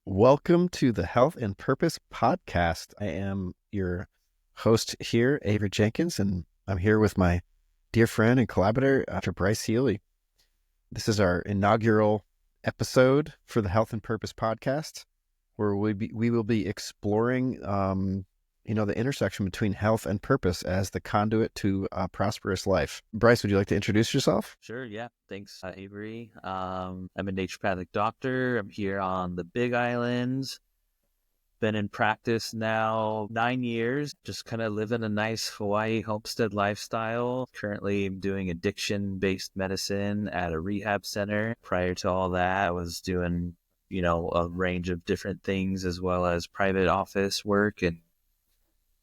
Welcome to the Health and Purpose Podcast. I am your host here, Avery Jenkins, and I'm here with my dear friend and collaborator, Dr. Bryce Healy. This is our inaugural episode for the Health and Purpose Podcast, where we will be exploring the intersection between health and purpose as the conduit to a prosperous life. Bryce, would you like to introduce yourself? Sure, yeah. Thanks, Avery. I'm a naturopathic doctor. I'm here on the Big Island. Been in practice now 9 years, just kind of living a nice Hawaii homestead lifestyle. Currently, I'm doing addiction-based medicine at a rehab center. Prior to all that, I was doing, a range of different things as well as private office work. And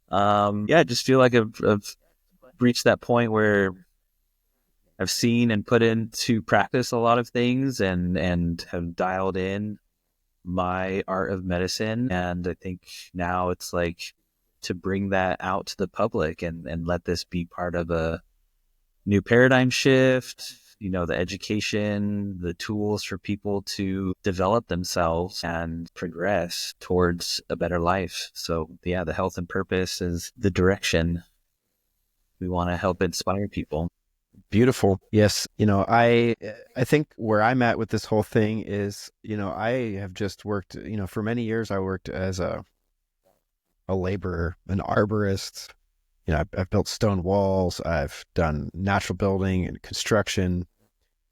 I just feel like I've reached that point where I've seen and put into practice a lot of things and have dialed in my art of medicine. And I think now it's like to bring that out to the public and let this be part of a new paradigm shift, the education, the tools for people to develop themselves and progress towards a better life. So yeah, the health and purpose is the direction we want to help inspire people. Beautiful. Yes. I think where I'm at with this whole thing is, I have just worked, for many years, I worked as a laborer, an arborist. I've built stone walls. I've done natural building and construction.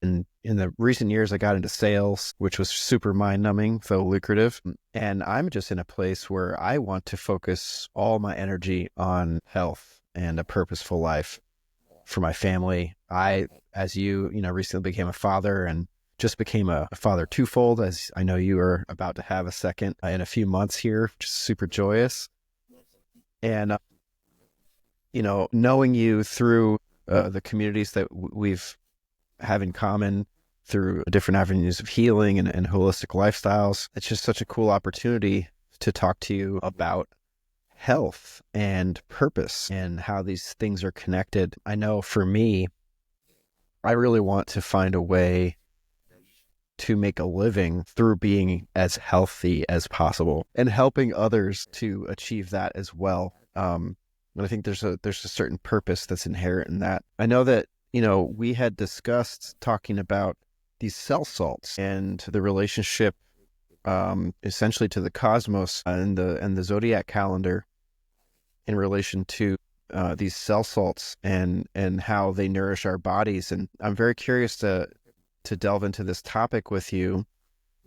And in the recent years, I got into sales, which was super mind numbing, so lucrative. And I'm just in a place where I want to focus all my energy on health and a purposeful life for my family. I, as recently became a father and just became a father twofold, as I know you are about to have a second in a few months here, just super joyous. And, knowing you through the communities that we've have in common through different avenues of healing and holistic lifestyles, it's just such a cool opportunity to talk to you about health and purpose and how these things are connected. I know for me, I really want to find a way to make a living through being as healthy as possible and helping others to achieve that as well. And I think there's a certain purpose that's inherent in that. I know that, we had discussed talking about these cell salts and the relationship essentially to the cosmos and the zodiac calendar in relation to these cell salts and how they nourish our bodies. And I'm very curious to delve into this topic with you,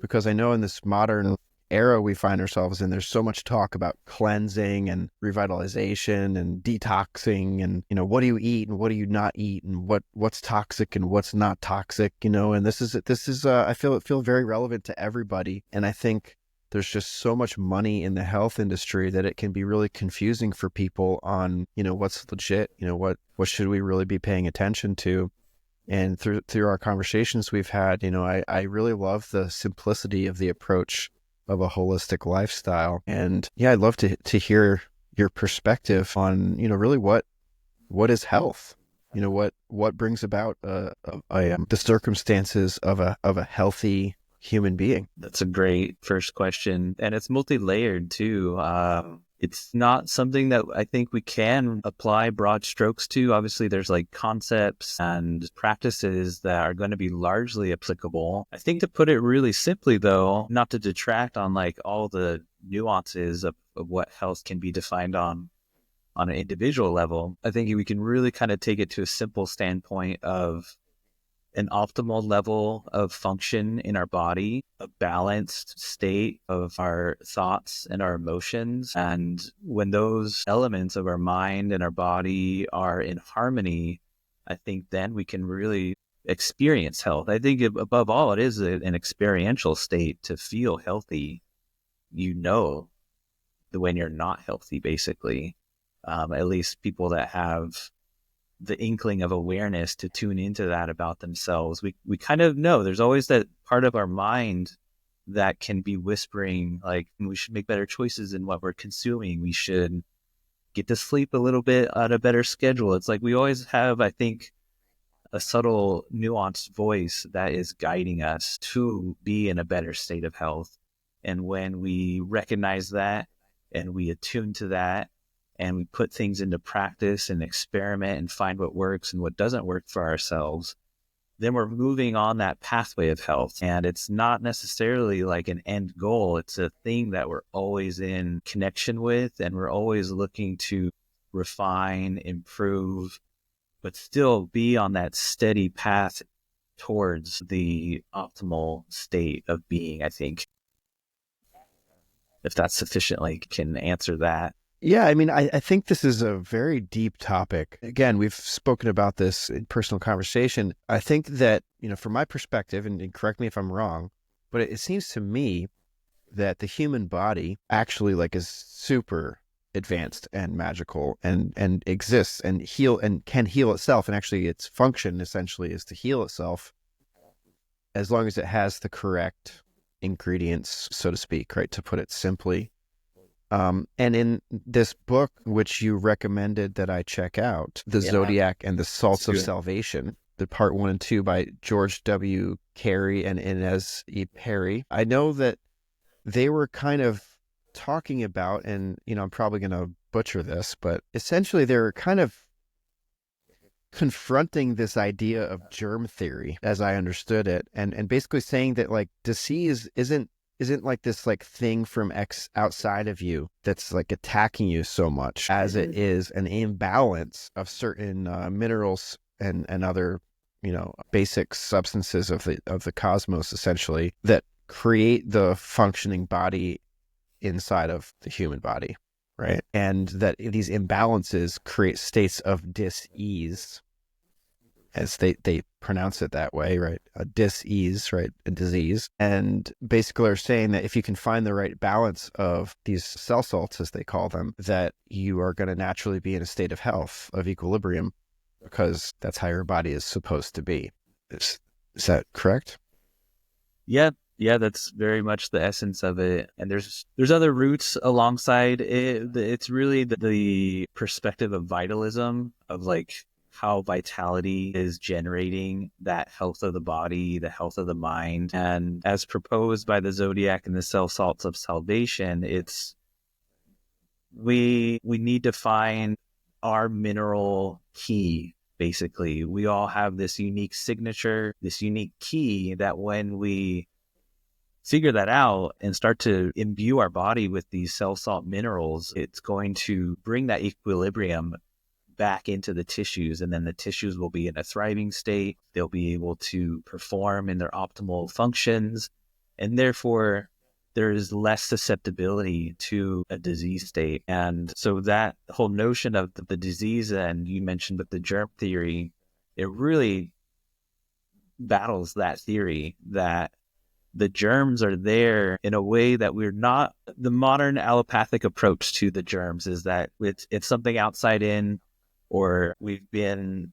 because I know in this modern era we find ourselves in, there's so much talk about cleansing and revitalization and detoxing and, what do you eat and what do you not eat and what's toxic and what's not toxic, and this is I feel very relevant to everybody. And I think there's just so much money in the health industry that it can be really confusing for people on, what's legit, what should we really be paying attention to. And through our conversations we've had, I really love the simplicity of the approach of a holistic lifestyle. And yeah, I'd love to hear your perspective on, really what is health? What brings about the circumstances of a healthy human being? That's a great first question. And it's multi-layered too. It's not something that I think we can apply broad strokes to. Obviously, there's like concepts and practices that are going to be largely applicable. I think to put it really simply, though, not to detract on like all the nuances of what health can be defined on an individual level, I think we can really kind of take it to a simple standpoint of an optimal level of function in our body, a balanced state of our thoughts and our emotions. And when those elements of our mind and our body are in harmony, I think then we can really experience health. I think above all, it is an experiential state to feel healthy. When you're not healthy, basically, at least people that have the inkling of awareness to tune into that about themselves. We kind of know there's always that part of our mind that can be whispering, like, we should make better choices in what we're consuming. We should get to sleep a little bit on a better schedule. It's like we always have, I think, a subtle, nuanced voice that is guiding us to be in a better state of health. And when we recognize that and we attune to that and we put things into practice and experiment and find what works and what doesn't work for ourselves, then we're moving on that pathway of health. And it's not necessarily like an end goal. It's a thing that we're always in connection with, and we're always looking to refine, improve, but still be on that steady path towards the optimal state of being, I think, if that sufficiently can answer that. Yeah, I mean, I think this is a very deep topic. Again, we've spoken about this in personal conversation. I think that, from my perspective, and correct me if I'm wrong, but it seems to me that the human body actually is super advanced and magical and exists and can heal itself. And actually its function essentially is to heal itself as long as it has the correct ingredients, so to speak, right? To put it simply. And in this book, which you recommended that I check out, The Zodiac and the Salts of Salvation, the part 1 and 2 by George W. Carey and Inez E. Perry, I know that they were kind of talking about, and, I'm probably going to butcher this, but essentially they're kind of confronting this idea of germ theory, as I understood it, and basically saying that disease isn't this thing from outside of you that's attacking you so much as it is an imbalance of certain minerals and other basic substances of the cosmos, essentially, that create the functioning body inside of the human body, right? And that these imbalances create states of dis-ease, as they pronounce it that way, right? A dis-ease, right? A disease. And basically are saying that if you can find the right balance of these cell salts, as they call them, that you are going to naturally be in a state of health, of equilibrium, because that's how your body is supposed to be. Is that correct? Yeah, that's very much the essence of it. And there's other roots alongside it. It's really the perspective of vitalism, of how vitality is generating that health of the body, the health of the mind. And as proposed by the Zodiac and the cell salts of salvation, it's we need to find our mineral key. Basically, we all have this unique signature, this unique key that when we figure that out and start to imbue our body with these cell salt minerals, it's going to bring that equilibrium back into the tissues, and then the tissues will be in a thriving state. They'll be able to perform in their optimal functions, and therefore there is less susceptibility to a disease state. And so that whole notion of the disease, and you mentioned with the germ theory, it really battles that theory that the germs are there in a way that we're not. The modern allopathic approach to the germs is that it's something outside in, or we've been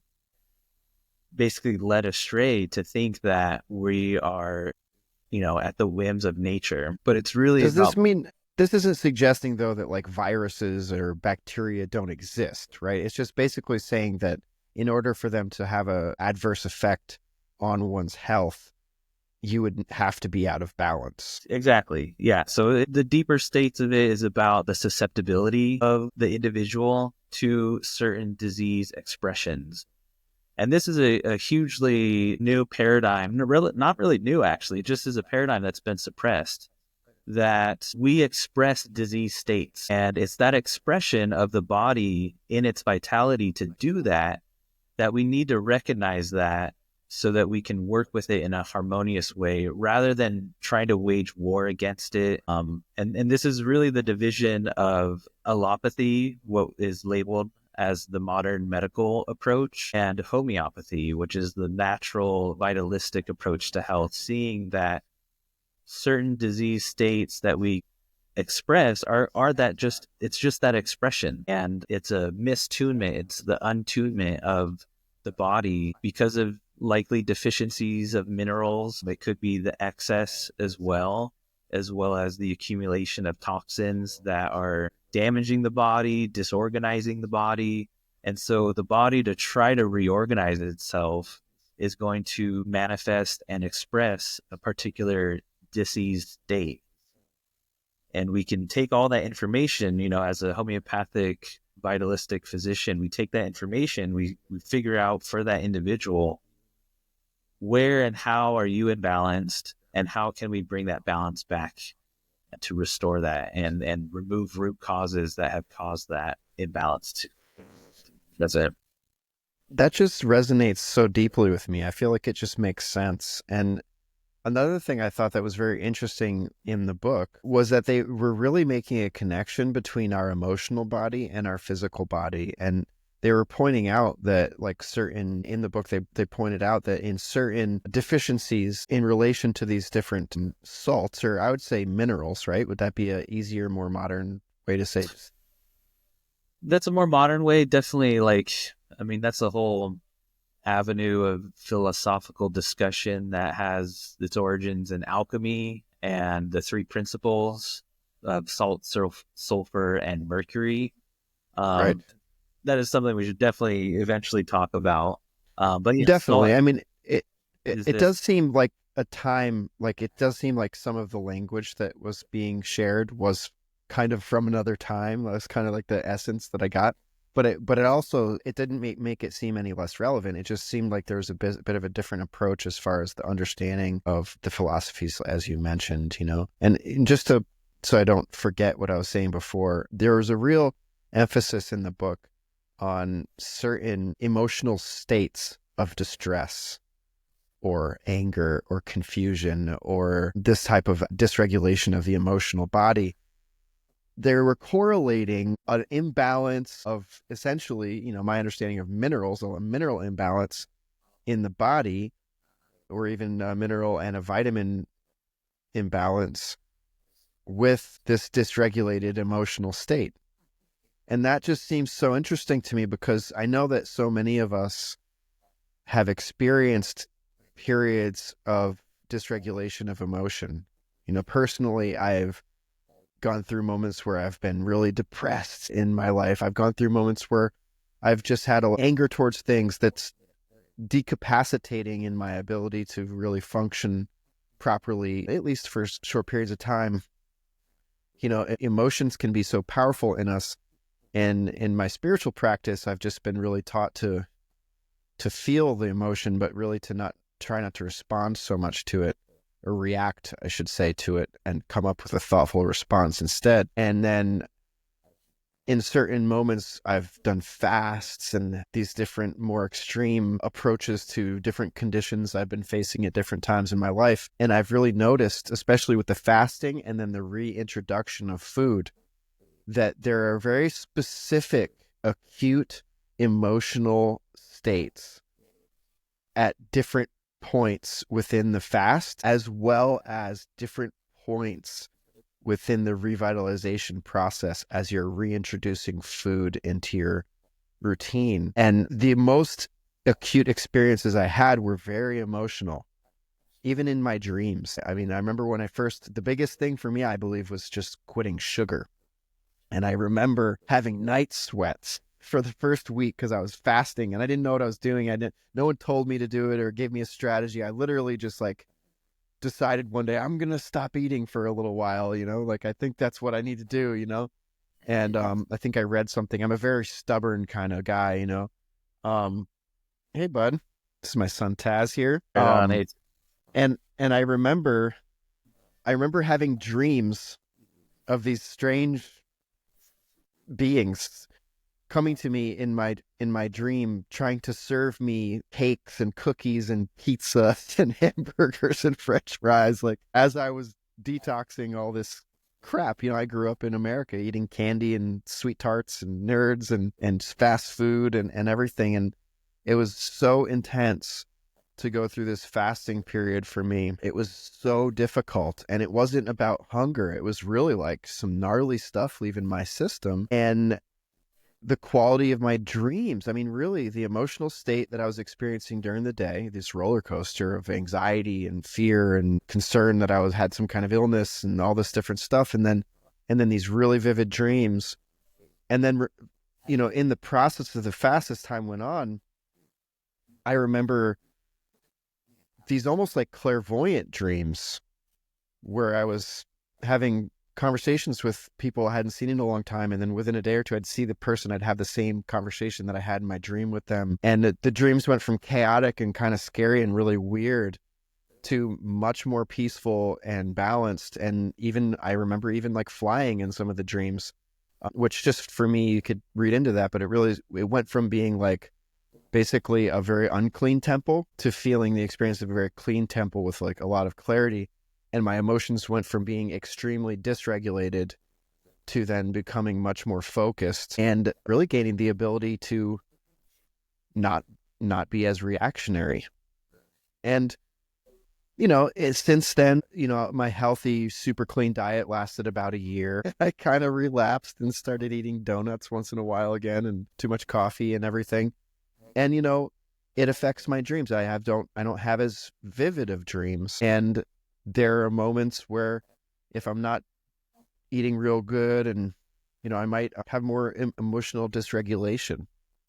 basically led astray to think that we are, at the whims of nature. But it's really Does this mean, this isn't suggesting, though, that viruses or bacteria don't exist, right? It's just basically saying that in order for them to have an adverse effect on one's health, you would have to be out of balance. Exactly. Yeah. So the deeper states of it is about the susceptibility of the individual to certain disease expressions. And this is a hugely new paradigm, not really new, actually, just as a paradigm that's been suppressed, that we express disease states. And it's that expression of the body in its vitality to do that we need to recognize that, so that we can work with it in a harmonious way rather than trying to wage war against it. And this is really the division of allopathy, what is labeled as the modern medical approach, and homeopathy, which is the natural vitalistic approach to health, seeing that certain disease states that we express are it's just that expression, and it's a mistunement, it's the untunement of the body because of likely deficiencies of minerals. It could be the excess as well as the accumulation of toxins that are damaging the body, disorganizing the body. And so the body, to try to reorganize itself, is going to manifest and express a particular disease state. And we can take all that information, as a homeopathic vitalistic physician, we take that information, we figure out for that individual where and how are you imbalanced, and how can we bring that balance back to restore that and remove root causes that have caused that imbalance too. That's it. That just resonates so deeply with me. I feel like it just makes sense. And another thing I thought that was very interesting in the book was that they were really making a connection between our emotional body and our physical body. And they were pointing out that, like, in the book, they pointed out that in certain deficiencies in relation to these different salts, or I would say minerals, right? Would that be a easier, more modern way to say it? That's a more modern way. Definitely, that's a whole avenue of philosophical discussion that has its origins in alchemy and the three principles of salt, sulfur, and mercury. Right. Um, that is something we should definitely eventually talk about. But yeah, Definitely. salt I mean, is it this. does seem like a time, like it does seem like some of the language that was being shared was kind of from another time. That was kind of like the essence that I got. But it also, it didn't make it seem any less relevant. It just seemed like there was a bit of a different approach as far as the understanding of the philosophies, as you mentioned, and just so I don't forget what I was saying before, there was a real emphasis in the book on certain emotional states of distress or anger or confusion or this type of dysregulation of the emotional body. They were correlating an imbalance of, essentially, my understanding of minerals, a mineral imbalance in the body, or even a mineral and a vitamin imbalance with this dysregulated emotional state. And that just seems so interesting to me because I know that so many of us have experienced periods of dysregulation of emotion. Personally, I've gone through moments where I've been really depressed in my life. I've gone through moments where I've just had anger towards things that's decapacitating in my ability to really function properly, at least for short periods of time. Emotions can be so powerful in us. And in my spiritual practice, I've just been really taught to feel the emotion, but really to try not to respond so much to it, or react, I should say, to it, and come up with a thoughtful response instead. And then in certain moments, I've done fasts and these different, more extreme approaches to different conditions I've been facing at different times in my life. And I've really noticed, especially with the fasting and then the reintroduction of food, that there are very specific acute emotional states at different points within the fast, as well as different points within the revitalization process as you're reintroducing food into your routine. And the most acute experiences I had were very emotional, even in my dreams. I mean, I remember when the biggest thing for me, I believe, was just quitting sugar. And I remember having night sweats for the first week because I was fasting and I didn't know what I was doing. No one told me to do it or gave me a strategy. I literally just decided one day I'm going to stop eating for a little while, I think that's what I need to do. And I think I read something. I'm a very stubborn kind of guy. Um, hey, bud, this is my son Taz here. Right on. Hey, And I remember having dreams of these strange beings coming to me in my dream, trying to serve me cakes and cookies and pizza and hamburgers and french fries, like as I was detoxing all this crap. I grew up in America eating candy and sweet tarts and nerds and fast food and everything, and it was so intense to go through this fasting period for me. It was so difficult, and it wasn't about hunger. It was really like some gnarly stuff leaving my system. And the quality of my dreams. I mean, really, the emotional state that I was experiencing during the day, this roller coaster of anxiety and fear and concern that had some kind of illness and all this different stuff. And then these really vivid dreams. And then, in the process of the fast, as time went on, I remember these almost like clairvoyant dreams where I was having conversations with people I hadn't seen in a long time. And then within a day or two, I'd see the person, I'd have the same conversation that I had in my dream with them. And the dreams went from chaotic and kind of scary and really weird to much more peaceful and balanced. And even, I remember even like flying in some of the dreams, which just for me, you could read into that, but it went from being like basically a very unclean temple to feeling the experience of a very clean temple with like a lot of clarity. And my emotions went from being extremely dysregulated to then becoming much more focused and really gaining the ability to not be as reactionary. And since then, my healthy, super clean diet lasted about a year. I kind of relapsed and started eating donuts once in a while again and too much coffee and everything. And, it affects my dreams. I don't have as vivid of dreams. And there are moments where if I'm not eating real good and, I might have more emotional dysregulation,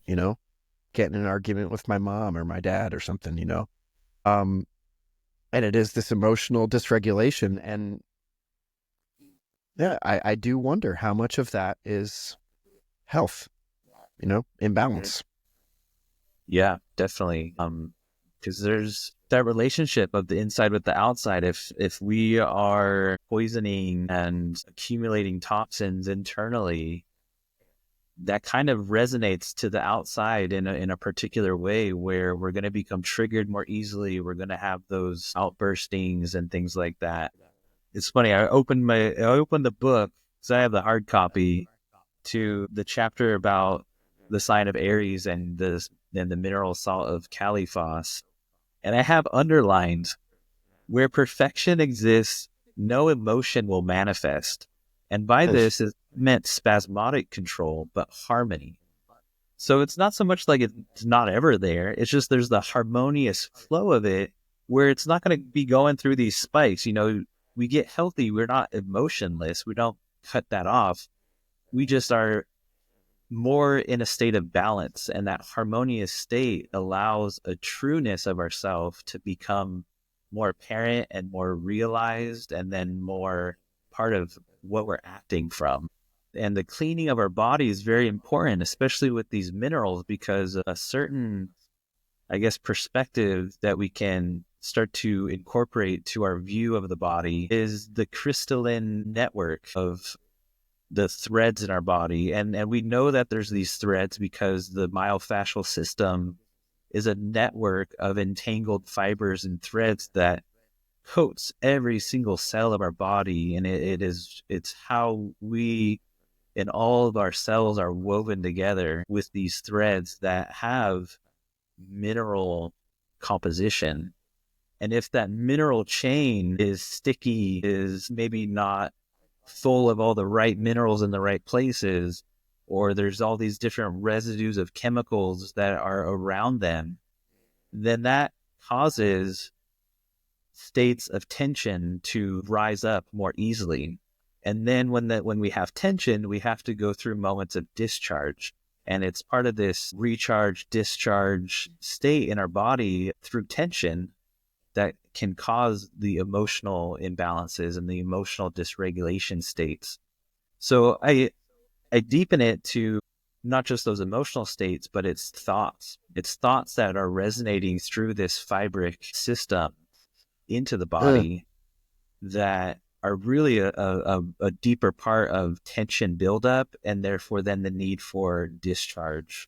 getting in an argument with my mom or my dad or something, and it is this emotional dysregulation. And yeah, I do wonder how much of that is health, imbalance. Yeah, definitely. Because there's that relationship of the inside with the outside. If we are poisoning and accumulating toxins internally, that kind of resonates to the outside in a particular way where we're going to become triggered more easily. We're going to have those outburstings and things like that. It's funny. I opened the book because I have the hard copy to the chapter about the sign of Aries and the mineral salt of Caliphos, and I have underlined where perfection exists, no emotion will manifest. And by this is meant spasmodic control, but harmony. So it's not so much like it's not ever there. It's just there's the harmonious flow of it where it's not going to be going through these spikes. We get healthy. We're not emotionless. We don't cut that off. We just are more in a state of balance. And that harmonious state allows a trueness of ourself to become more apparent and more realized and then more part of what we're acting from. And the cleaning of our body is very important, especially with these minerals, because a certain, I guess, perspective that we can start to incorporate to our view of the body is the crystalline network of the threads in our body. And we know that there's these threads because the myofascial system is a network of entangled fibers and threads that coats every single cell of our body. And it's how we and all of our cells are woven together with these threads that have mineral composition. And if that mineral chain is sticky, is maybe not full of all the right minerals in the right places, or there's all these different residues of chemicals that are around them, then that causes states of tension to rise up more easily. And then when we have tension, we have to go through moments of discharge. And it's part of this recharge, discharge state in our body through tension that can cause the emotional imbalances and the emotional dysregulation states. So I deepen it to not just those emotional states, but it's thoughts. It's thoughts that are resonating through this fibric system into the body that are really a deeper part of tension buildup and therefore then the need for discharge.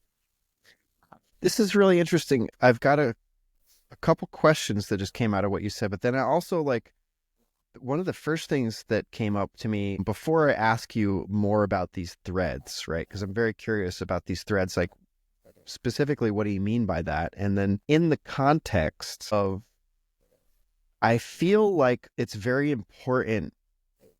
This is really interesting. I've got a couple questions that just came out of what you said, but then I also like one of the first things that came up to me before I ask you more about these threads, right? Because I'm very curious about these threads, like specifically, what do you mean by that? And then in the context of, I feel like it's very important.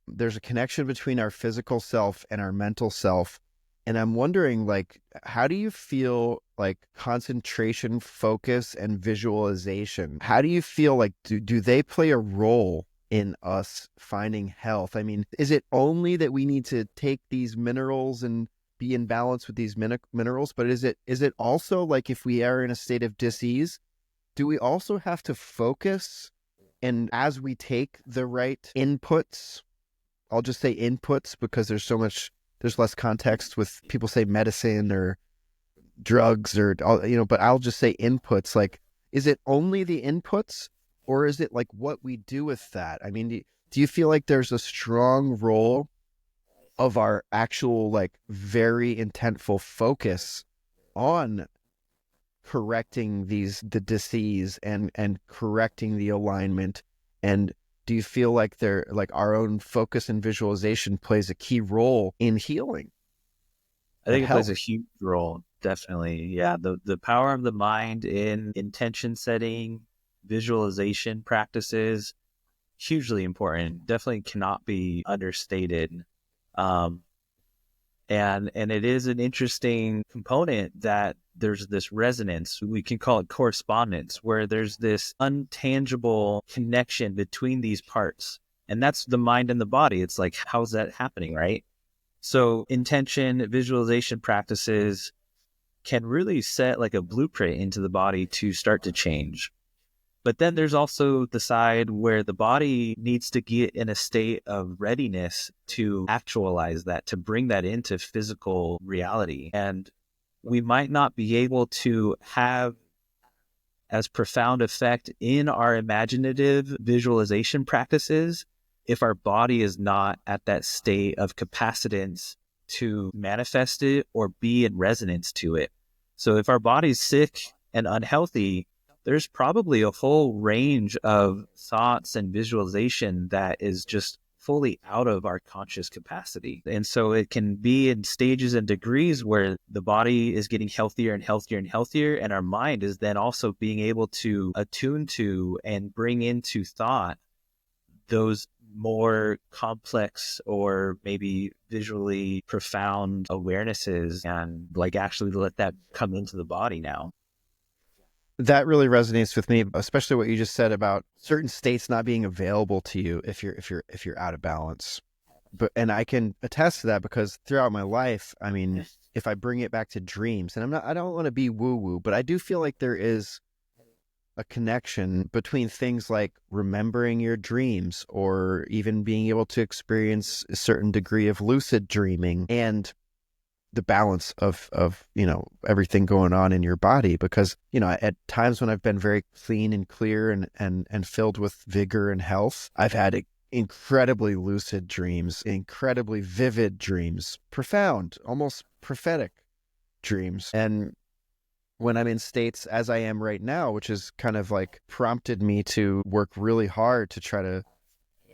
There's a connection between our physical self and our mental self. And I'm wondering, like, how do you feel like concentration, focus, and visualization? How do you feel like, do they play a role in us finding health? I mean, is it only that we need to take these minerals and be in balance with these minerals? But is it also like if we are in a state of dis-ease, do we also have to focus? And as we take the right inputs, I'll just say inputs because there's less context with people say medicine or drugs or, but I'll just say inputs. Like, is it only the inputs or is it like what we do with that? I mean, do you feel like there's a strong role of our actual, like, very intentful focus on correcting the disease and correcting the alignment? And do you feel like they're like our own focus and visualization plays a key role in healing I and think it plays a health? huge role, definitely. Yeah, the power of the mind in intention setting, visualization practices, hugely important. Definitely cannot be understated. Um, and it is an interesting component that there's this resonance. We can call it correspondence, where there's this untangible connection between these parts. And that's the mind and the body. It's like, how's that happening, right? So intention, visualization practices can really set like a blueprint into the body to start to change. But then there's also the side where the body needs to get in a state of readiness to actualize that, to bring that into physical reality. And we might not be able to have as profound effect in our imaginative visualization practices if our body is not at that state of capacitance to manifest it or be in resonance to it. So if our body's sick and unhealthy, there's probably a whole range of thoughts and visualization that is just fully out of our conscious capacity. And so it can be in stages and degrees where the body is getting healthier and healthier and healthier. And our mind is then also being able to attune to and bring into thought those more complex or maybe visually profound awarenesses and like actually let that come into the body now. That really resonates with me, especially what you just said about certain states not being available to you if you're out of balance. But and I can attest to that because throughout my life, I mean, if I bring it back to dreams, and I don't want to be woo woo, but I do feel like there is a connection between things like remembering your dreams or even being able to experience a certain degree of lucid dreaming and the balance of everything going on in your body. Because at times when I've been very clean and clear and filled with vigor and health, I've had incredibly lucid dreams, incredibly vivid dreams, profound, almost prophetic dreams. And when I'm in states as I am right now, which has kind of like prompted me to work really hard to try to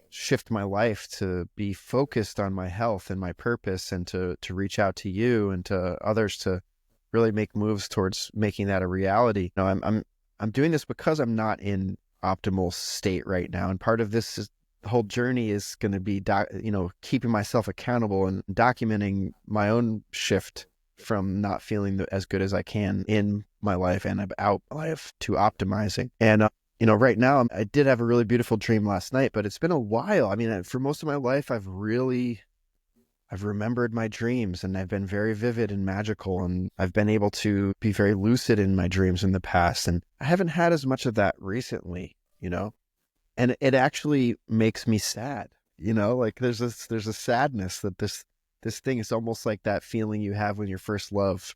shift my life to be focused on my health and my purpose, and to reach out to you and to others to really make moves towards making that a reality. I'm doing this because I'm not in optimal state right now, and part of this is the whole journey is going to be keeping myself accountable and documenting my own shift from not feeling as good as I can in my life and out my life to optimizing. And right now, I did have a really beautiful dream last night, but it's been a while. I mean, for most of my life, I've remembered my dreams and I've been very vivid and magical, and I've been able to be very lucid in my dreams in the past. And I haven't had as much of that recently, and it actually makes me sad, like there's a sadness that this thing is almost like that feeling you have when you're first love,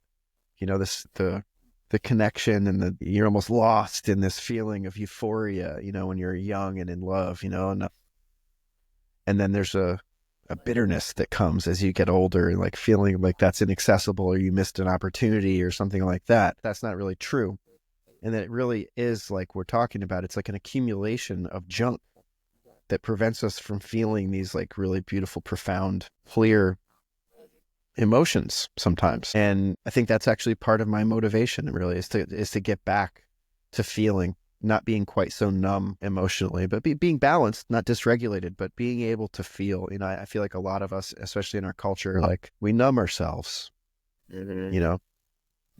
the connection and you're almost lost in this feeling of euphoria, when you're young and in love, and then there's a bitterness that comes as you get older, like feeling like that's inaccessible or you missed an opportunity or something like that. That's not really true. And that it really is like we're talking about. It's like an accumulation of junk that prevents us from feeling these like really beautiful, profound, clear emotions sometimes. And I think that's actually part of my motivation really is to get back to feeling, not being quite so numb emotionally, but being balanced, not dysregulated, but being able to feel. I feel like a lot of us, especially in our culture, like we numb ourselves, Mm-hmm. you know,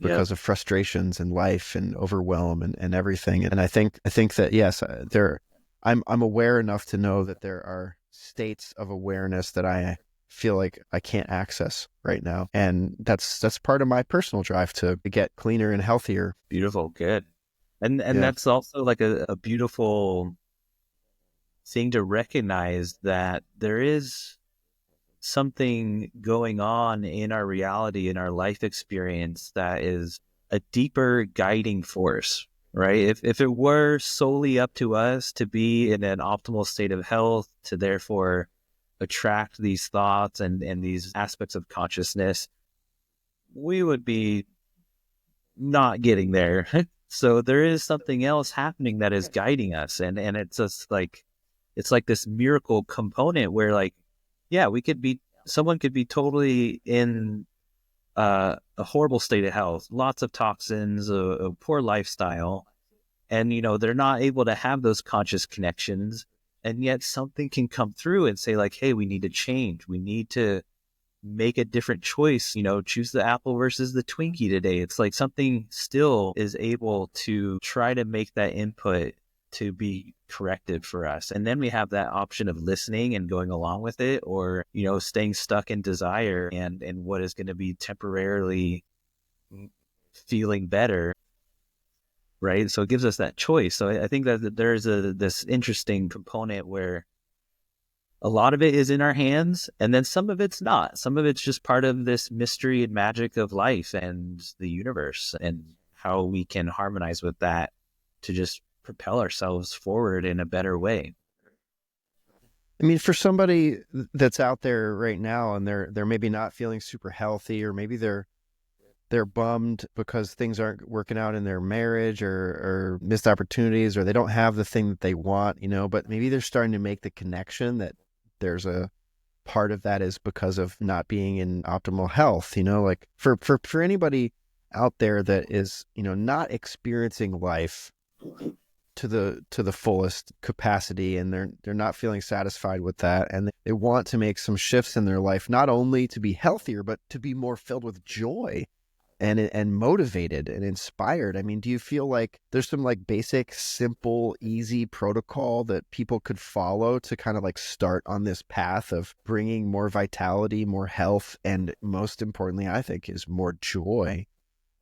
Yep. because of frustrations in life and overwhelm and everything. And I think that yes, I'm aware enough to know that there are states of awareness that I feel like I can't access right now. And that's part of my personal drive to get cleaner and healthier. Beautiful. Good. And Yeah. that's also like a beautiful thing to recognize that there is something going on in our reality, in our life experience, that is a deeper guiding force, right? If it were solely up to us to be in an optimal state of health, to therefore attract these thoughts and these aspects of consciousness, we would be not getting there. So there is something else happening that is guiding us. And it's just like, it's like this miracle component where, like, yeah, someone could be totally in a horrible state of health, lots of toxins, a poor lifestyle, and they're not able to have those conscious connections, and yet something can come through and say, like, hey, we need to change, we need to make a different choice, choose the apple versus the Twinkie today. It's like something still is able to try to make that input to be corrected for us. And then we have that option of listening and going along with it, or, staying stuck in desire and what is going to be temporarily feeling better. Right. So it gives us that choice. So I think that there's this interesting component where a lot of it is in our hands, and then some of it's not. Some of it's just part of this mystery and magic of life and the universe, and how we can harmonize with that to just propel ourselves forward in a better way. I mean, for somebody that's out there right now and they're maybe not feeling super healthy, or maybe they're bummed because things aren't working out in their marriage, or missed opportunities, or they don't have the thing that they want, but maybe they're starting to make the connection that there's a part of that is because of not being in optimal health, like for anybody out there that is, not experiencing life to the fullest capacity, and they're not feeling satisfied with that, and they want to make some shifts in their life, not only to be healthier, but to be more filled with joy and motivated and inspired. I mean, do you feel like there's some like basic, simple, easy protocol that people could follow to kind of like start on this path of bringing more vitality, more health, and most importantly, I think, is more joy,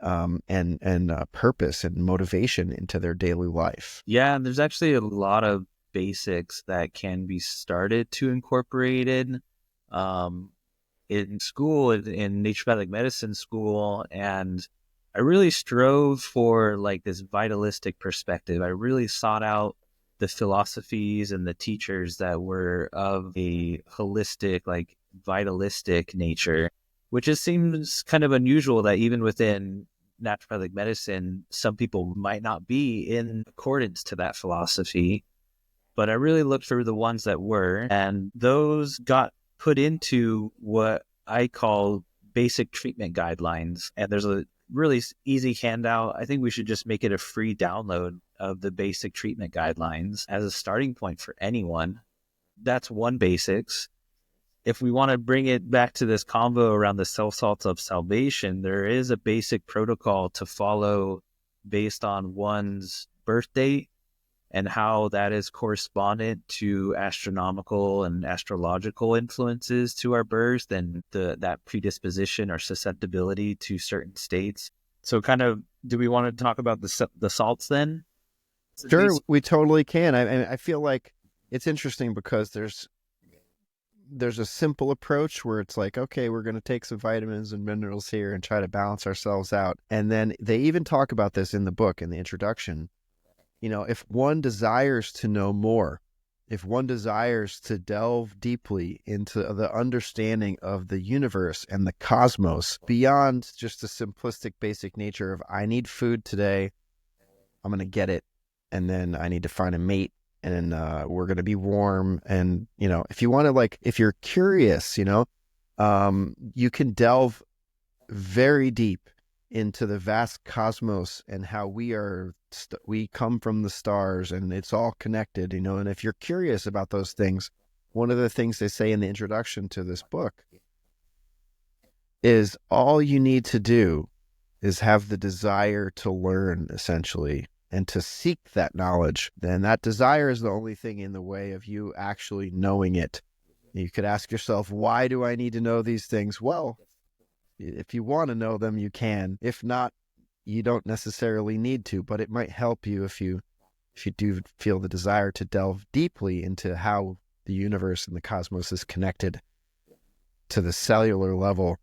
and purpose and motivation into their daily life? Yeah, and there's actually a lot of basics that can be started to incorporate in school, in naturopathic medicine school. And I really strove for like this vitalistic perspective. I really sought out the philosophies and the teachers that were of a holistic, like vitalistic nature, which just seems kind of unusual that even within naturopathic medicine, some people might not be in accordance to that philosophy. But I really looked for the ones that were, and those got put into what I call basic treatment guidelines. And there's a really easy handout. I think we should just make it a free download of the basic treatment guidelines as a starting point for anyone. That's one basics. If we want to bring it back to this convo around the self-salts of salvation, there is a basic protocol to follow based on one's birth date and how that is correspondent to astronomical and astrological influences to our birth, and that predisposition or susceptibility to certain states. So kind of, do we want to talk about the salts then? Sure, we totally can. I feel like it's interesting because there's a simple approach where it's like, okay, we're going to take some vitamins and minerals here and try to balance ourselves out. And then they even talk about this in the book, in the introduction. If one desires to know more, if one desires to delve deeply into the understanding of the universe and the cosmos beyond just the simplistic basic nature of, I need food today, I'm going to get it, and then I need to find a mate, and we're going to be warm. And, if you want to, like, if you're curious, you can delve very deep into the vast cosmos and how we come from the stars, and it's all connected, and if you're curious about those things, one of the things they say in the introduction to this book is all you need to do is have the desire to learn, essentially, and to seek that knowledge. Then that desire is the only thing in the way of you actually knowing it. You could ask yourself, why do I need to know these things? Well, if you want to know them, you can. If not, you don't necessarily need to, but it might help you if you do feel the desire to delve deeply into how the universe and the cosmos is connected. to the cellular level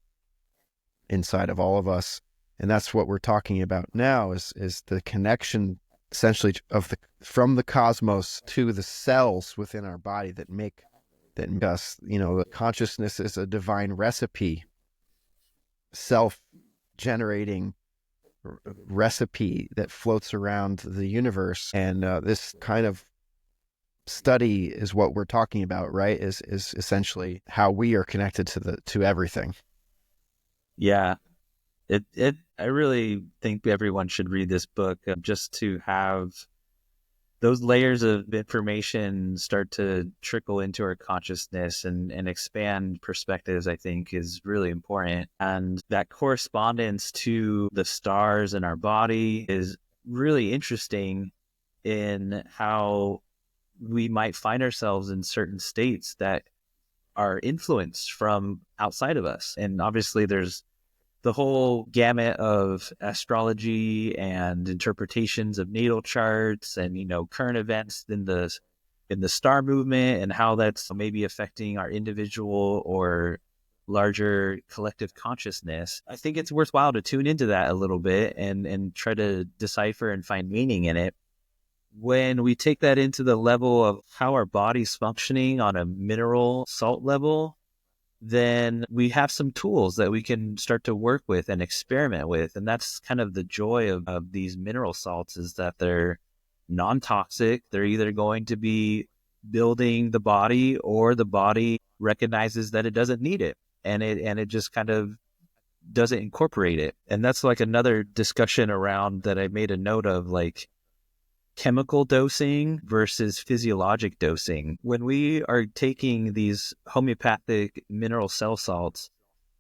inside of all of us. And that's what we're talking about now is the connection essentially of the from the cosmos to the cells within our body that make us, the consciousness is a divine recipe, self-generating recipe that floats around the universe. And this kind of study is what we're talking about, right? Is essentially how we are connected to everything. Yeah. I really think everyone should read this book just to have those layers of information start to trickle into our consciousness and expand perspectives, I think is really important. And that correspondence to the stars in our body is really interesting in how we might find ourselves in certain states that are influenced from outside of us. And obviously there's the whole gamut of astrology and interpretations of natal charts and current events in the star movement and how that's maybe affecting our individual or larger collective consciousness. I think it's worthwhile to tune into that a little bit and try to decipher and find meaning in it. When we take that into the level of how our body's functioning on a mineral salt level, then we have some tools that we can start to work with and experiment with. And that's kind of the joy of these mineral salts, is that they're non-toxic. They're either going to be building the body, or the body recognizes that it doesn't need it. And it just kind of doesn't incorporate it. And that's like another discussion around that I made a note of, like chemical dosing versus physiologic dosing. When we are taking these homeopathic mineral cell salts,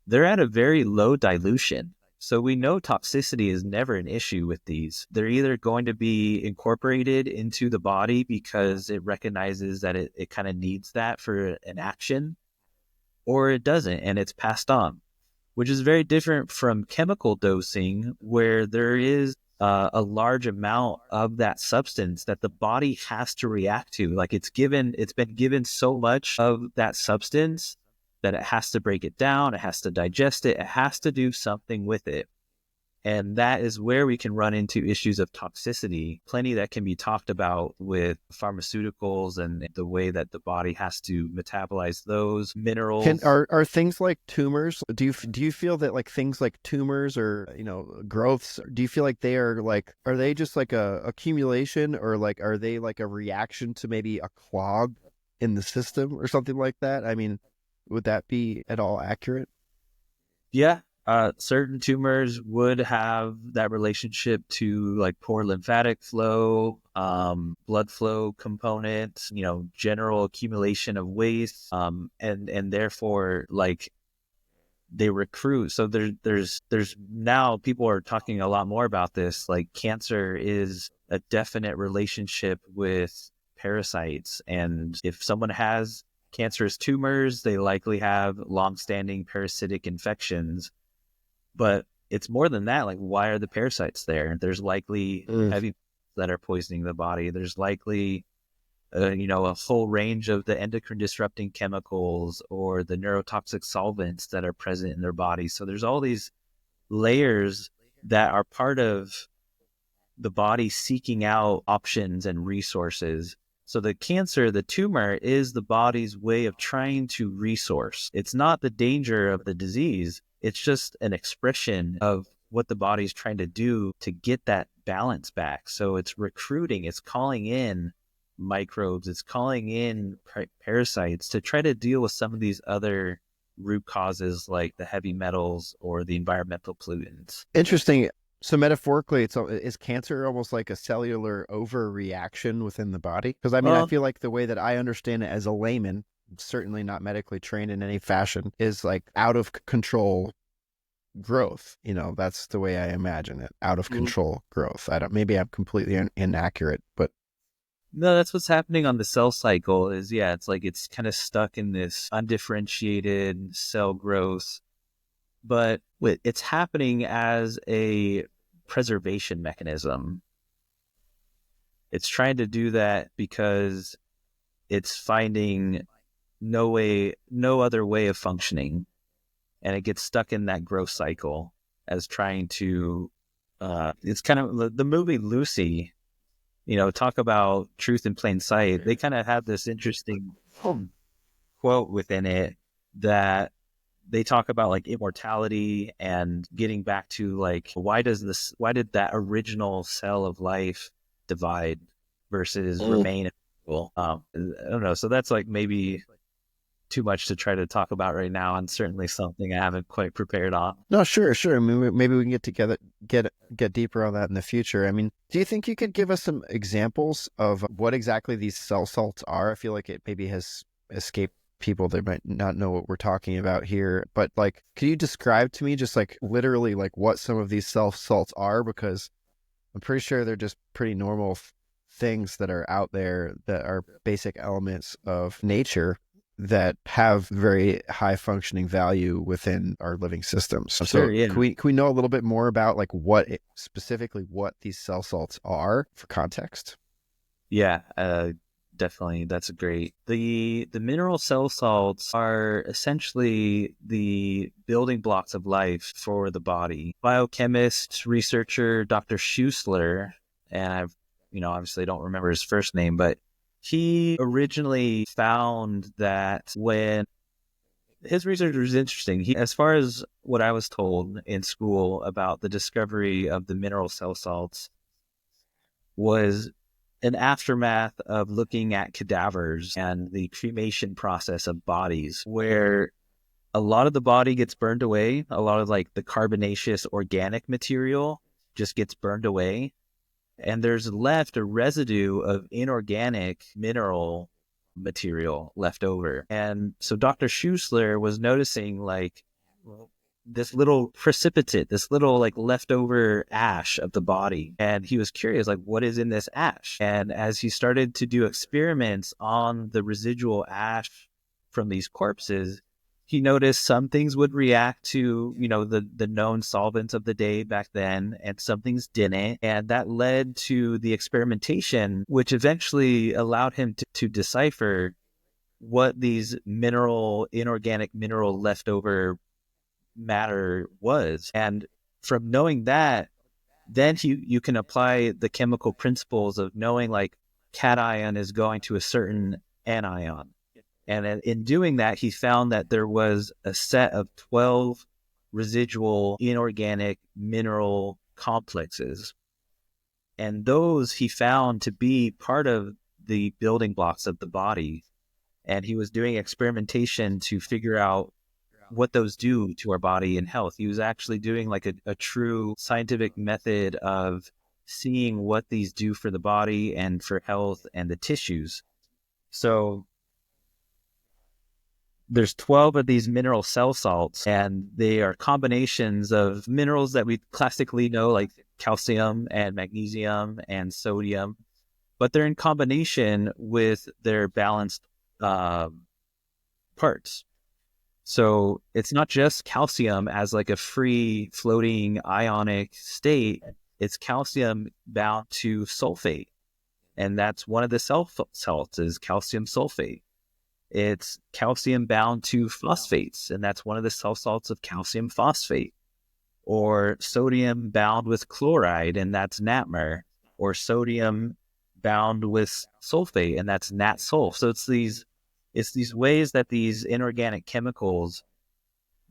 they're at a very low dilution. So we know toxicity is never an issue with these. They're either going to be incorporated into the body because it recognizes that it kind of needs that for an action, or it doesn't and it's passed on, which is very different from chemical dosing, where there is a large amount of that substance that the body has to react to. Like it's been given so much of that substance that it has to break it down, it has to digest it, it has to do something with it. And that is where we can run into issues of toxicity. Plenty that can be talked about with pharmaceuticals and the way that the body has to metabolize those minerals. Are things like tumors? Do you feel that like things like tumors or growths? Do you feel like are they just like a accumulation, or like are they like a reaction to maybe a clog in the system or something like that? I mean, would that be at all accurate? Yeah. Certain tumors would have that relationship to like poor lymphatic flow, blood flow components, general accumulation of waste, and therefore like they recruit. So there's now people are talking a lot more about this. Like cancer is a definite relationship with parasites, and if someone has cancerous tumors, they likely have long-standing parasitic infections. But it's more than that. Like, why are the parasites there? There's likely heavy that are poisoning the body. There's likely, a whole range of the endocrine disrupting chemicals or the neurotoxic solvents that are present in their body. So there's all these layers that are part of the body seeking out options and resources. So the tumor is the body's way of trying to resource. It's not the danger of the disease. It's just an expression of what the body's trying to do to get that balance back. So it's recruiting, it's calling in microbes, it's calling in parasites to try to deal with some of these other root causes like the heavy metals or the environmental pollutants. Interesting. So metaphorically, is cancer almost like a cellular overreaction within the body? Because I mean, I feel like the way that I understand it as a layman, certainly not medically trained in any fashion, is like out of control growth. That's the way I imagine it. Out of control growth. Maybe I'm completely inaccurate, but no, that's what's happening on the cell cycle is, it's like it's kind of stuck in this undifferentiated cell growth, but it's happening as a preservation mechanism. It's trying to do that because it's finding no other way of functioning. and it gets stuck in that growth cycle as trying to. It's kind of the movie Lucy. Talk about truth in plain sight. They kind of have this interesting quote within it that they talk about like immortality and getting back to like why did that original cell of life divide versus remain. Well, I don't know. So that's like maybe too much to try to talk about right now, and certainly something I haven't quite prepared on. No, sure, sure. I mean, maybe we can get together, get deeper on that in the future. I mean, do you think you could give us some examples of what exactly these cell salts are? I feel like it maybe has escaped people. They might not know what we're talking about here, but like, could you describe to me just like literally like what some of these cell salts are? Because I'm pretty sure they're just pretty normal things that are out there that are basic elements of nature that have very high functioning value within our living systems. Sure, So yeah. can we know a little bit more about like specifically what these cell salts are for context? Yeah, definitely. That's great. The mineral cell salts are essentially the building blocks of life for the body. Biochemist, researcher Dr. Schussler, and obviously don't remember his first name, but he originally found that when his research was interesting. As far as what I was told in school about the discovery of the mineral cell salts, was an aftermath of looking at cadavers and the cremation process of bodies, where a lot of the body gets burned away. A lot of like the carbonaceous organic material just gets burned away. And there's left a residue of inorganic mineral material left over. And so Dr. Schussler was noticing like this little precipitate, this little like leftover ash of the body. And he was curious, like, what is in this ash? And as he started to do experiments on the residual ash from these corpses, he noticed some things would react to, the known solvents of the day back then, and some things didn't. And that led to the experimentation, which eventually allowed him to decipher what these inorganic mineral leftover matter was. And from knowing that, then you can apply the chemical principles of knowing like cation is going to a certain anion. And in doing that, he found that there was a set of 12 residual inorganic mineral complexes. And those he found to be part of the building blocks of the body. And he was doing experimentation to figure out what those do to our body and health. He was actually doing like a true scientific method of seeing what these do for the body and for health and the tissues. So there's 12 of these mineral cell salts, and they are combinations of minerals that we classically know, like calcium and magnesium and sodium, but they're in combination with their balanced parts. So it's not just calcium as like a free floating ionic state. It's calcium bound to sulfate. And that's one of the cell salts is calcium sulfate. It's calcium bound to phosphates, and that's one of the cell salts of calcium phosphate. Or sodium bound with chloride, and that's NATMER. Or sodium bound with sulfate, and that's NatSulf. So it's these ways that these inorganic chemicals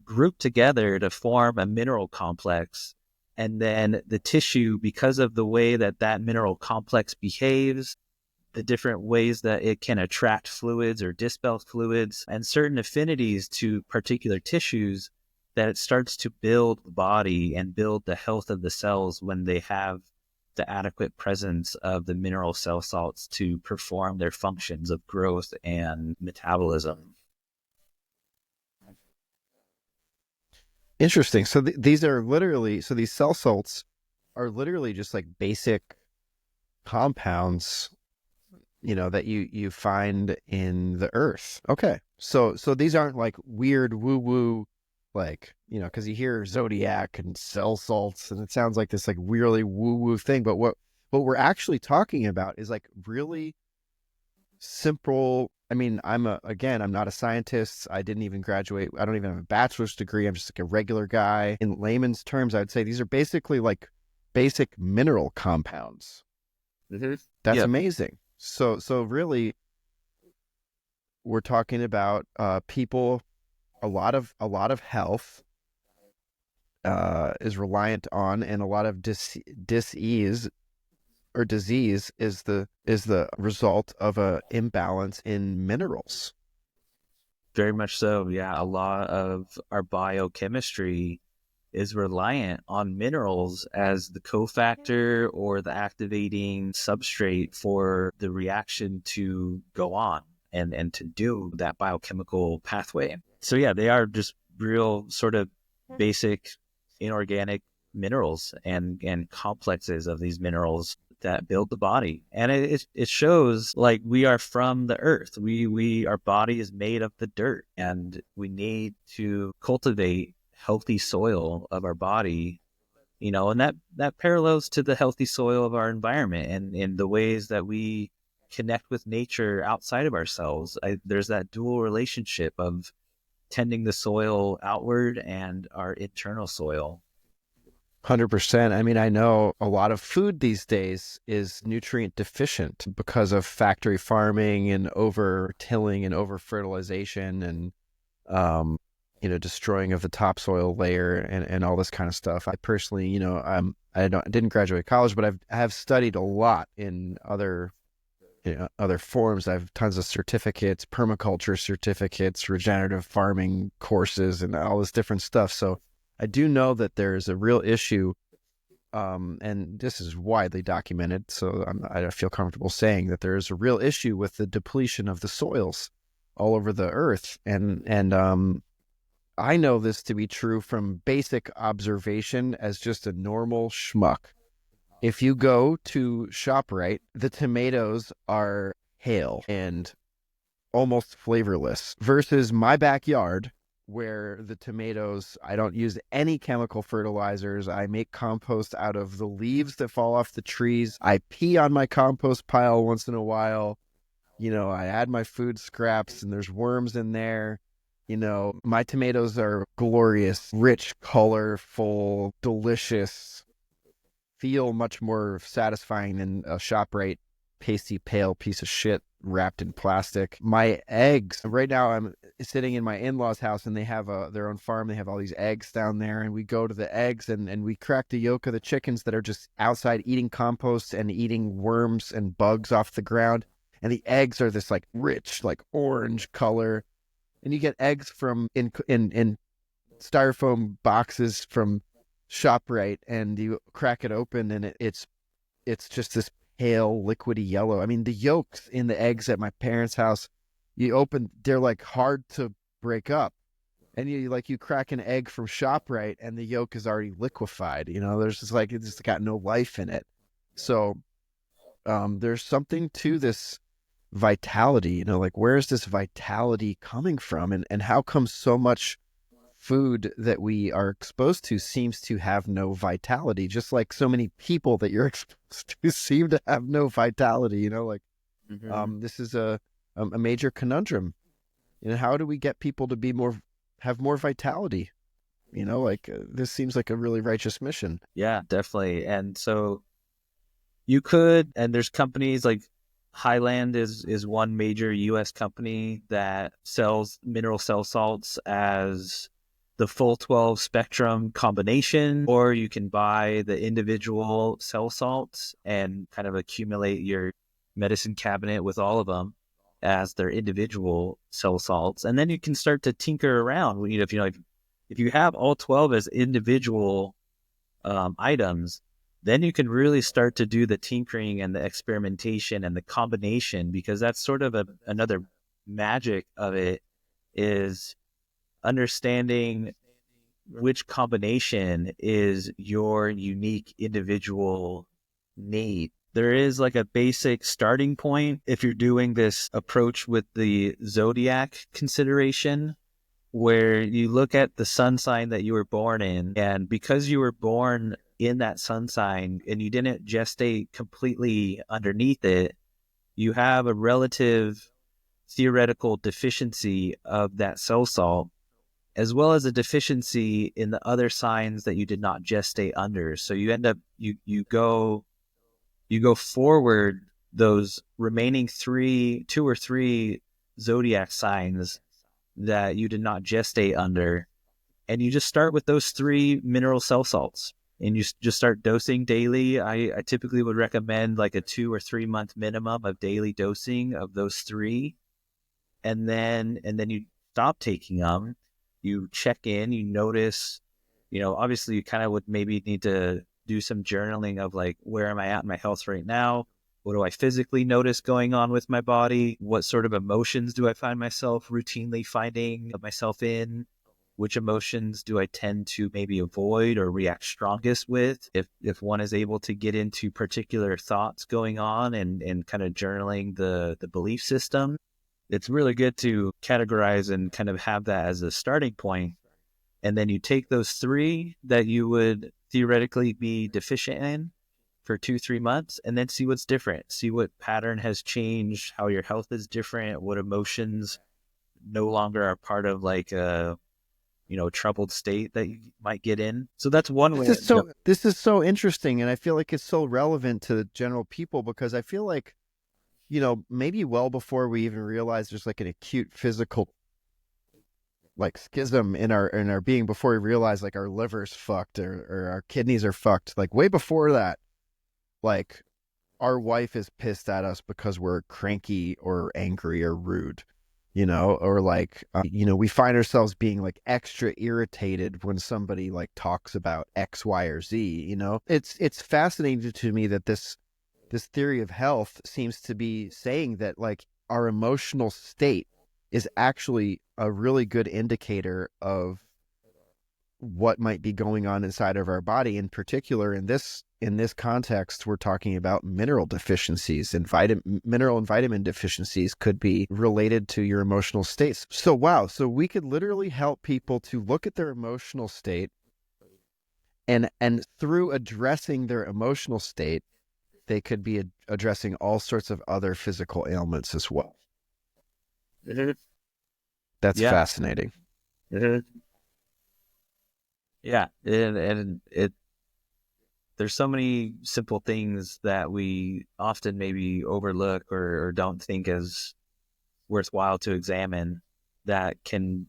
group together to form a mineral complex. And then the tissue, because of the way that that mineral complex behaves, the different ways that it can attract fluids or dispel fluids, and certain affinities to particular tissues, that it starts to build the body and build the health of the cells when they have the adequate presence of the mineral cell salts to perform their functions of growth and metabolism. Interesting. So these cell salts are literally just like basic compounds, that you find in the earth. Okay. So these aren't like weird woo woo, like, because you hear zodiac and cell salts and it sounds like this like really woo woo thing. But what we're actually talking about is like really simple I mean, I'm not a scientist. I didn't even graduate. I don't even have a bachelor's degree. I'm just like a regular guy. In layman's terms, I would say these are basically like basic mineral compounds. Mm-hmm. That's Yep. amazing. So really, we're talking about people. A lot of health is reliant on, and a lot of disease or disease is the result of a imbalance in minerals. Very much so. Yeah. A lot of our biochemistry is reliant on minerals as the cofactor or the activating substrate for the reaction to go on and to do that biochemical pathway. So yeah, they are just real sort of basic inorganic minerals and complexes of these minerals that build the body. And it shows like we are from the earth. Our body is made of the dirt, and we need to cultivate healthy soil of our body, and that parallels to the healthy soil of our environment and in the ways that we connect with nature outside of ourselves. There's that dual relationship of tending the soil outward and our internal soil. 100%. I mean, I know a lot of food these days is nutrient deficient because of factory farming and over tilling and over fertilization and, um, destroying of the topsoil layer and all this kind of stuff. I personally, I didn't graduate college, but I have studied a lot in other forms. I have tons of certificates, permaculture certificates, regenerative farming courses, and all this different stuff. So I do know that there's a real issue, and this is widely documented. So I feel comfortable saying that there is a real issue with the depletion of the soils all over the earth, and I know this to be true from basic observation as just a normal schmuck. If you go to ShopRite, the tomatoes are pale and almost flavorless versus my backyard where the tomatoes, I don't use any chemical fertilizers. I make compost out of the leaves that fall off the trees. I pee on my compost pile once in a while. I add my food scraps and there's worms in there. My tomatoes are glorious, rich, colorful, delicious, feel much more satisfying than a ShopRite pasty pale piece of shit wrapped in plastic. My eggs, right now I'm sitting in my in-laws house and they have their own farm. They have all these eggs down there, and we go to the eggs and we crack the yolk of the chickens that are just outside eating compost and eating worms and bugs off the ground. And the eggs are this like rich, like orange color. And you get eggs from in styrofoam boxes from ShopRite, and you crack it open, and it's just this pale, liquidy yellow. I mean, the yolks in the eggs at my parents' house, they're like hard to break up, and you crack an egg from ShopRite, and the yolk is already liquefied. There's just like it's just got no life in it. So there's something to this vitality. Like where is this vitality coming from, and how come so much food that we are exposed to seems to have no vitality, just like so many people that you're exposed to seem to have no vitality. Like Mm-hmm. this is a major conundrum. How do we get people to have more vitality? Like this seems like a really righteous mission. Yeah, definitely. And so you could, and there's companies like Highland is one major U.S. company that sells mineral cell salts as the full 12 spectrum combination, or you can buy the individual cell salts and kind of accumulate your medicine cabinet with all of them as their individual cell salts. And then you can start to tinker around. If you have all 12 as individual items, then you can really start to do the tinkering and the experimentation and the combination, because that's sort of another magic of it, is understanding which combination is your unique individual need. There is like a basic starting point if you're doing this approach with the zodiac consideration, where you look at the sun sign that you were born in, and because you were born in that sun sign and you didn't gestate completely underneath it, you have a relative theoretical deficiency of that cell salt, as well as a deficiency in the other signs that you did not gestate under. So you end up, you go forward those remaining two or three zodiac signs that you did not gestate under, and you just start with those 3 mineral cell salts, and you just start dosing daily. I typically would recommend like a 2 or 3 month minimum of daily dosing of those 3, and then you stop taking them. You check in, you notice, obviously you kind of would maybe need to do some journaling of like, where am I at in my health right now? What do I physically notice going on with my body? What sort of emotions do I find myself routinely finding myself in? Which emotions do I tend to maybe avoid or react strongest with? If one is able to get into particular thoughts going on and kind of journaling the belief system, it's really good to categorize and kind of have that as a starting point. And then you take those 3 that you would theoretically be deficient in for 2-3 months, and then see what's different, see what pattern has changed, how your health is different, what emotions no longer are part of like a, troubled state that you might get in. So that's one way. This is so interesting, and I feel like it's so relevant to general people, because I feel like, maybe well before we even realize there's like an acute physical like schism in our being, before we realize like our liver's fucked, or our kidneys are fucked, like way before that, like our wife is pissed at us because we're cranky or angry or rude, or like, we find ourselves being like extra irritated when somebody like talks about X, Y, or Z. It's fascinating to me that this theory of health seems to be saying that like our emotional state is actually a really good indicator of what might be going on inside of our body. In particular, in this context, we're talking about mineral deficiencies, and mineral and vitamin deficiencies could be related to your emotional states. So wow, so we could literally help people to look at their emotional state, and through addressing their emotional state, they could be addressing all sorts of other physical ailments as well. That's Yeah. fascinating. Yeah. And there's so many simple things that we often maybe overlook or don't think as worthwhile to examine that can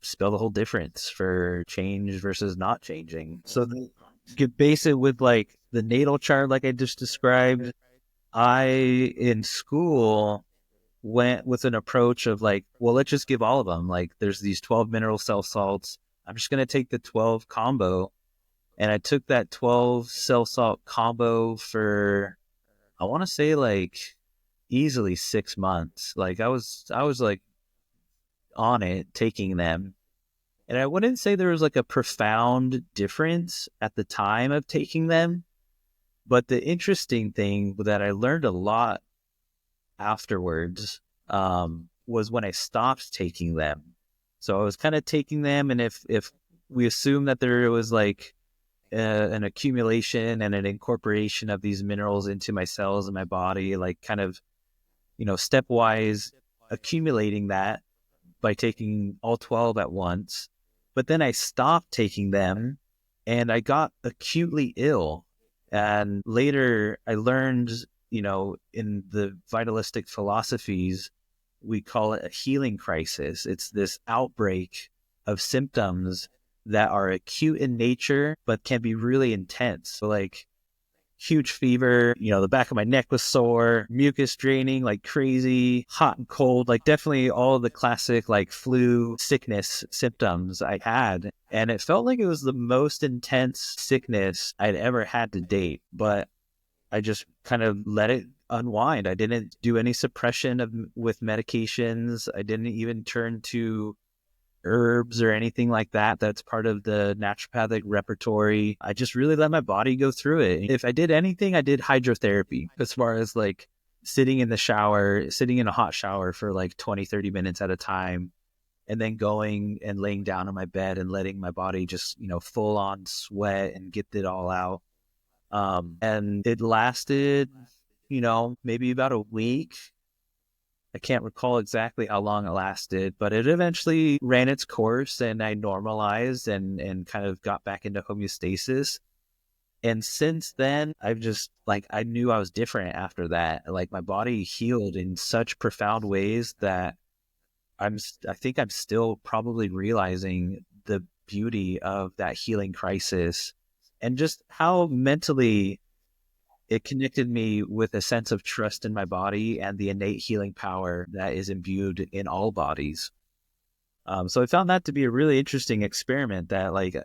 spell the whole difference for change versus not changing. So you could base it with like the natal chart, like I just described. I, in school, went with an approach of like, well, let's just give all of them. Like, there's these 12 mineral cell salts. I'm just going to take the 12 combo. And I took that 12 cell salt combo for, I want to say like easily 6 months. Like I was like on it, taking them. And I wouldn't say there was like a profound difference at the time of taking them. But the interesting thing that I learned a lot afterwards was when I stopped taking them. So I was kind of taking them, and if we assume that there was like an accumulation and an incorporation of these minerals into my cells and my body, like kind of, stepwise accumulating that by taking all 12 at once. But then I stopped taking them and I got acutely ill. And later I learned, in the vitalistic philosophies, we call it a healing crisis. It's this outbreak of symptoms that are acute in nature, but can be really intense. So like huge fever, the back of my neck was sore, mucus draining like crazy, hot and cold, like definitely all of the classic like flu sickness symptoms I had. And it felt like it was the most intense sickness I'd ever had to date, but I just kind of let it unwind. I didn't do any suppression with medications. I didn't even turn to herbs or anything like that. That's part of the naturopathic repertory. I just really let my body go through it. If I did anything, I did hydrotherapy, as far as like sitting in a hot shower for like 20-30 minutes at a time, and then going and laying down on my bed and letting my body just, full on sweat and get it all out. And it lasted, maybe about a week. I can't recall exactly how long it lasted, but it eventually ran its course and I normalized and kind of got back into homeostasis. And since then, I've just like, I knew I was different after that. Like my body healed in such profound ways that I think I'm still probably realizing the beauty of that healing crisis and just how mentally it connected me with a sense of trust in my body and the innate healing power that is imbued in all bodies. So I found that to be a really interesting experiment that like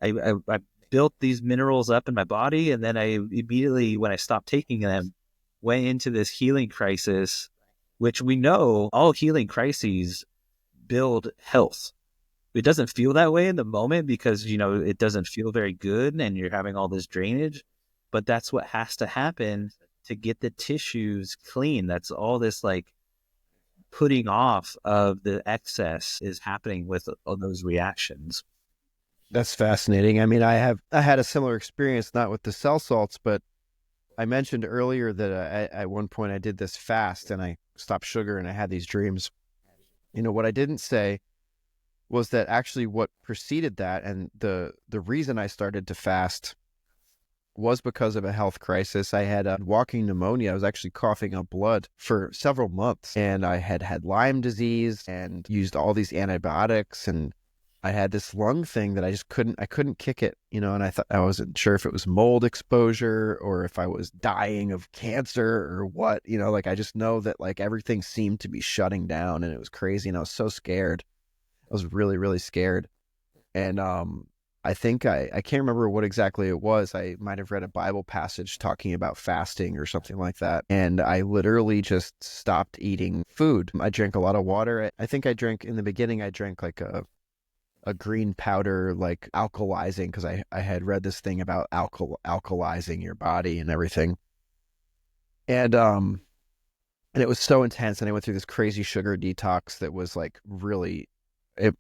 I built these minerals up in my body, and then I immediately, when I stopped taking them, went into this healing crisis, which we know all healing crises build health. It doesn't feel that way in the moment because, you know, it doesn't feel very good and you're having all this drainage, but that's what has to happen to get the tissues clean. That's all this like putting off of the excess is happening with all those reactions. That's fascinating. I mean, I had a similar experience, not with the cell salts, but I mentioned earlier that at one point I did this fast and I stopped sugar and I had these dreams. You know, what I didn't say was that actually what preceded that and the reason I started to fast was because of a health crisis. I had a walking pneumonia. I was actually coughing up blood for several months, and I had had Lyme disease and used all these antibiotics, and I had this lung thing that I couldn't kick it, you know, and I thought I wasn't sure if it was mold exposure or if I was dying of cancer or what, you know, like I just know that like everything seemed to be shutting down and it was crazy and I was so scared. I was really, really scared. And I think I can't remember what exactly it was. I might have read a Bible passage talking about fasting or something like that. And I literally just stopped eating food. I drank a lot of water. I think I drank in the beginning, I drank like a green powder, like alkalizing, because I had read this thing about alkalizing your body and everything. And it was so intense. And I went through this crazy sugar detox that was like really it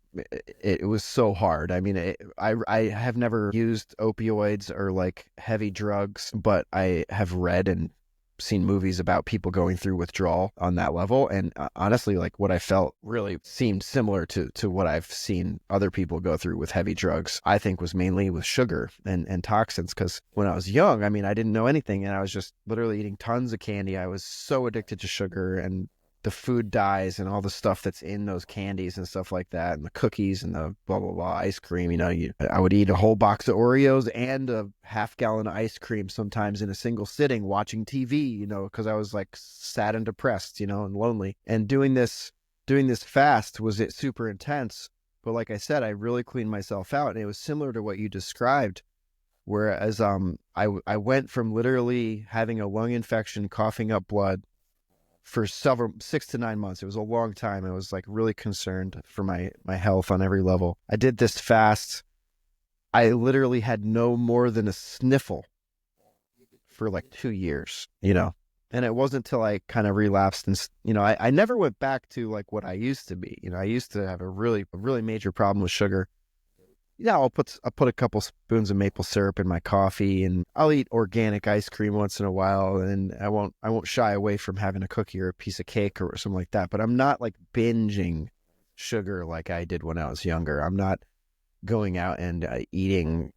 it was so hard. I mean, I have never used opioids or like heavy drugs, but I have read and seen movies about people going through withdrawal on that level. And honestly, like what I felt really seemed similar to what I've seen other people go through with heavy drugs. I think was mainly with sugar and toxins. Because when I was young, I mean, I didn't know anything, and I was just literally eating tons of candy. I was so addicted to sugar and the food dyes and all the stuff that's in those candies and stuff like that, and the cookies and the blah, blah, blah, ice cream. You know, I would eat a whole box of Oreos and a half-gallon of ice cream sometimes in a single sitting watching TV, you know, because I was like sad and depressed, you know, and lonely. And doing this fast was it super intense. But like I said, I really cleaned myself out. And it was similar to what you described. Whereas I went from literally having a lung infection, coughing up blood, for 6 to 9 months. It was a long time. I was like really concerned for my health on every level. I did this fast. I literally had no more than a sniffle for like 2 years, you know. And it wasn't until I kind of relapsed and, you know, I never went back to like what I used to be. You know, I used to have a really major problem with sugar. Yeah, I'll put a couple spoons of maple syrup in my coffee, and I'll eat organic ice cream once in a while, and I won't shy away from having a cookie or a piece of cake or something like that. But I'm not like binging sugar like I did when I was younger. I'm not going out and eating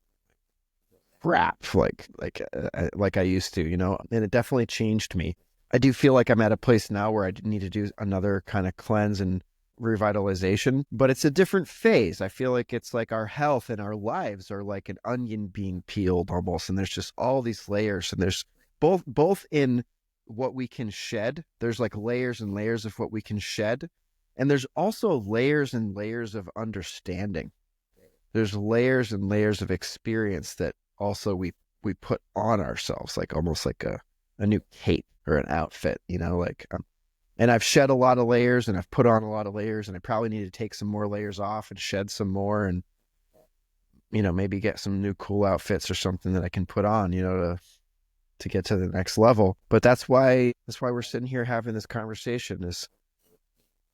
crap like I used to, you know. And it definitely changed me. I do feel like I'm at a place now where I need to do another kind of cleanse and revitalization, but it's a different phase. I feel like it's like our health and our lives are like an onion being peeled almost, and there's just all these layers, and there's both in what we can shed. There's like layers and layers of what we can shed, and there's also layers and layers of understanding. There's layers and layers of experience that also we put on ourselves, like almost like a new cape or an outfit, you know, like and I've shed a lot of layers and I've put on a lot of layers, and I probably need to take some more layers off and shed some more, and, you know, maybe get some new cool outfits or something that I can put on, you know, to get to the next level. But that's why we're sitting here having this conversation. Is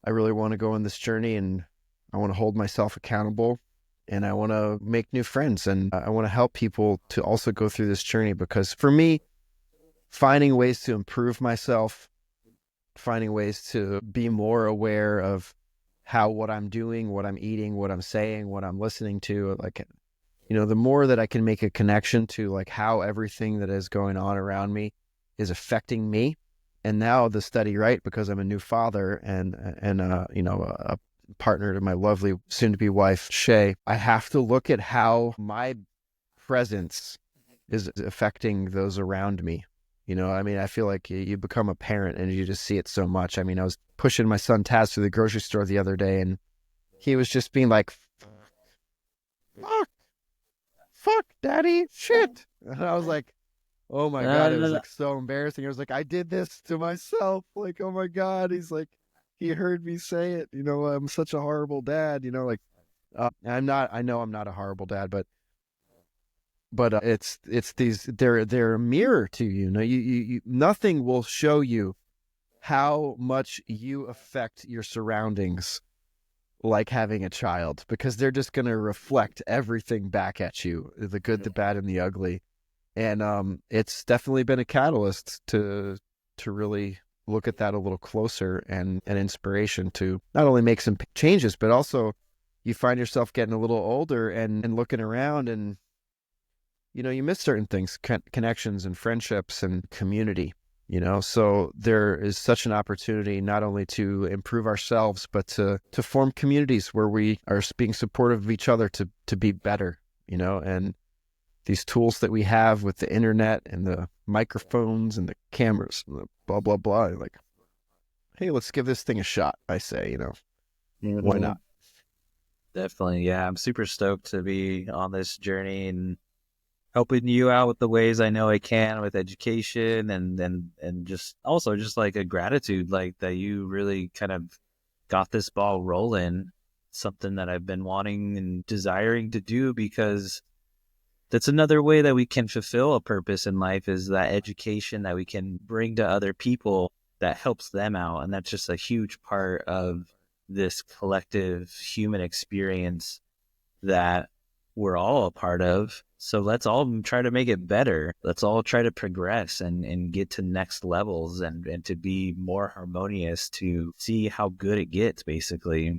I really want to go on this journey, and I want to hold myself accountable, and I want to make new friends, and I want to help people to also go through this journey, because for me, finding ways to improve myself finding ways to be more aware of how what I'm doing, what I'm eating, what I'm saying, what I'm listening to, like, the more that I can make a connection to like how everything that is going on around me is affecting me. And now the study, right? Because I'm a new father and a partner to my lovely soon to be wife, Shay, I have to look at how my presence is affecting those around me. I mean, I feel like you become a parent and you just see it so much. I mean, I was pushing my son Taz through the grocery store the other day and he was just being like, fuck, daddy, shit. And I was like, oh my God, it was Uh, like so embarrassing. I was like, I did this to myself. Like, oh my God. He's like, he heard me say it. I'm such a horrible dad, like, I know I'm not a horrible dad, but it's these, they're a mirror to you. You nothing will show you how much you affect your surroundings like having a child, because they're just going to reflect everything back at you, the good, the bad, and the ugly. And it's definitely been a catalyst to really look at that a little closer, and an inspiration to not only make some changes, but also you find yourself getting a little older and looking around, and you miss certain things, connections and friendships and community. So there is such an opportunity not only to improve ourselves, but to form communities where we are being supportive of each other to be better. And these tools that we have with the internet and the microphones and the cameras and the blah blah blah, like, hey, let's give this thing a shot. I say, why mhm. not? Definitely. Yeah. I'm super stoked to be on this journey and helping you out with the ways I know I can with education and just also just like a gratitude, like that you really kind of got this ball rolling, something that I've been wanting and desiring to do, because that's another way that we can fulfill a purpose in life, is that education that we can bring to other people that helps them out. And that's just a huge part of this collective human experience that we're all a part of. So let's all try to make it better. Let's all try to progress and get to next levels and to be more harmonious, to see how good it gets, basically.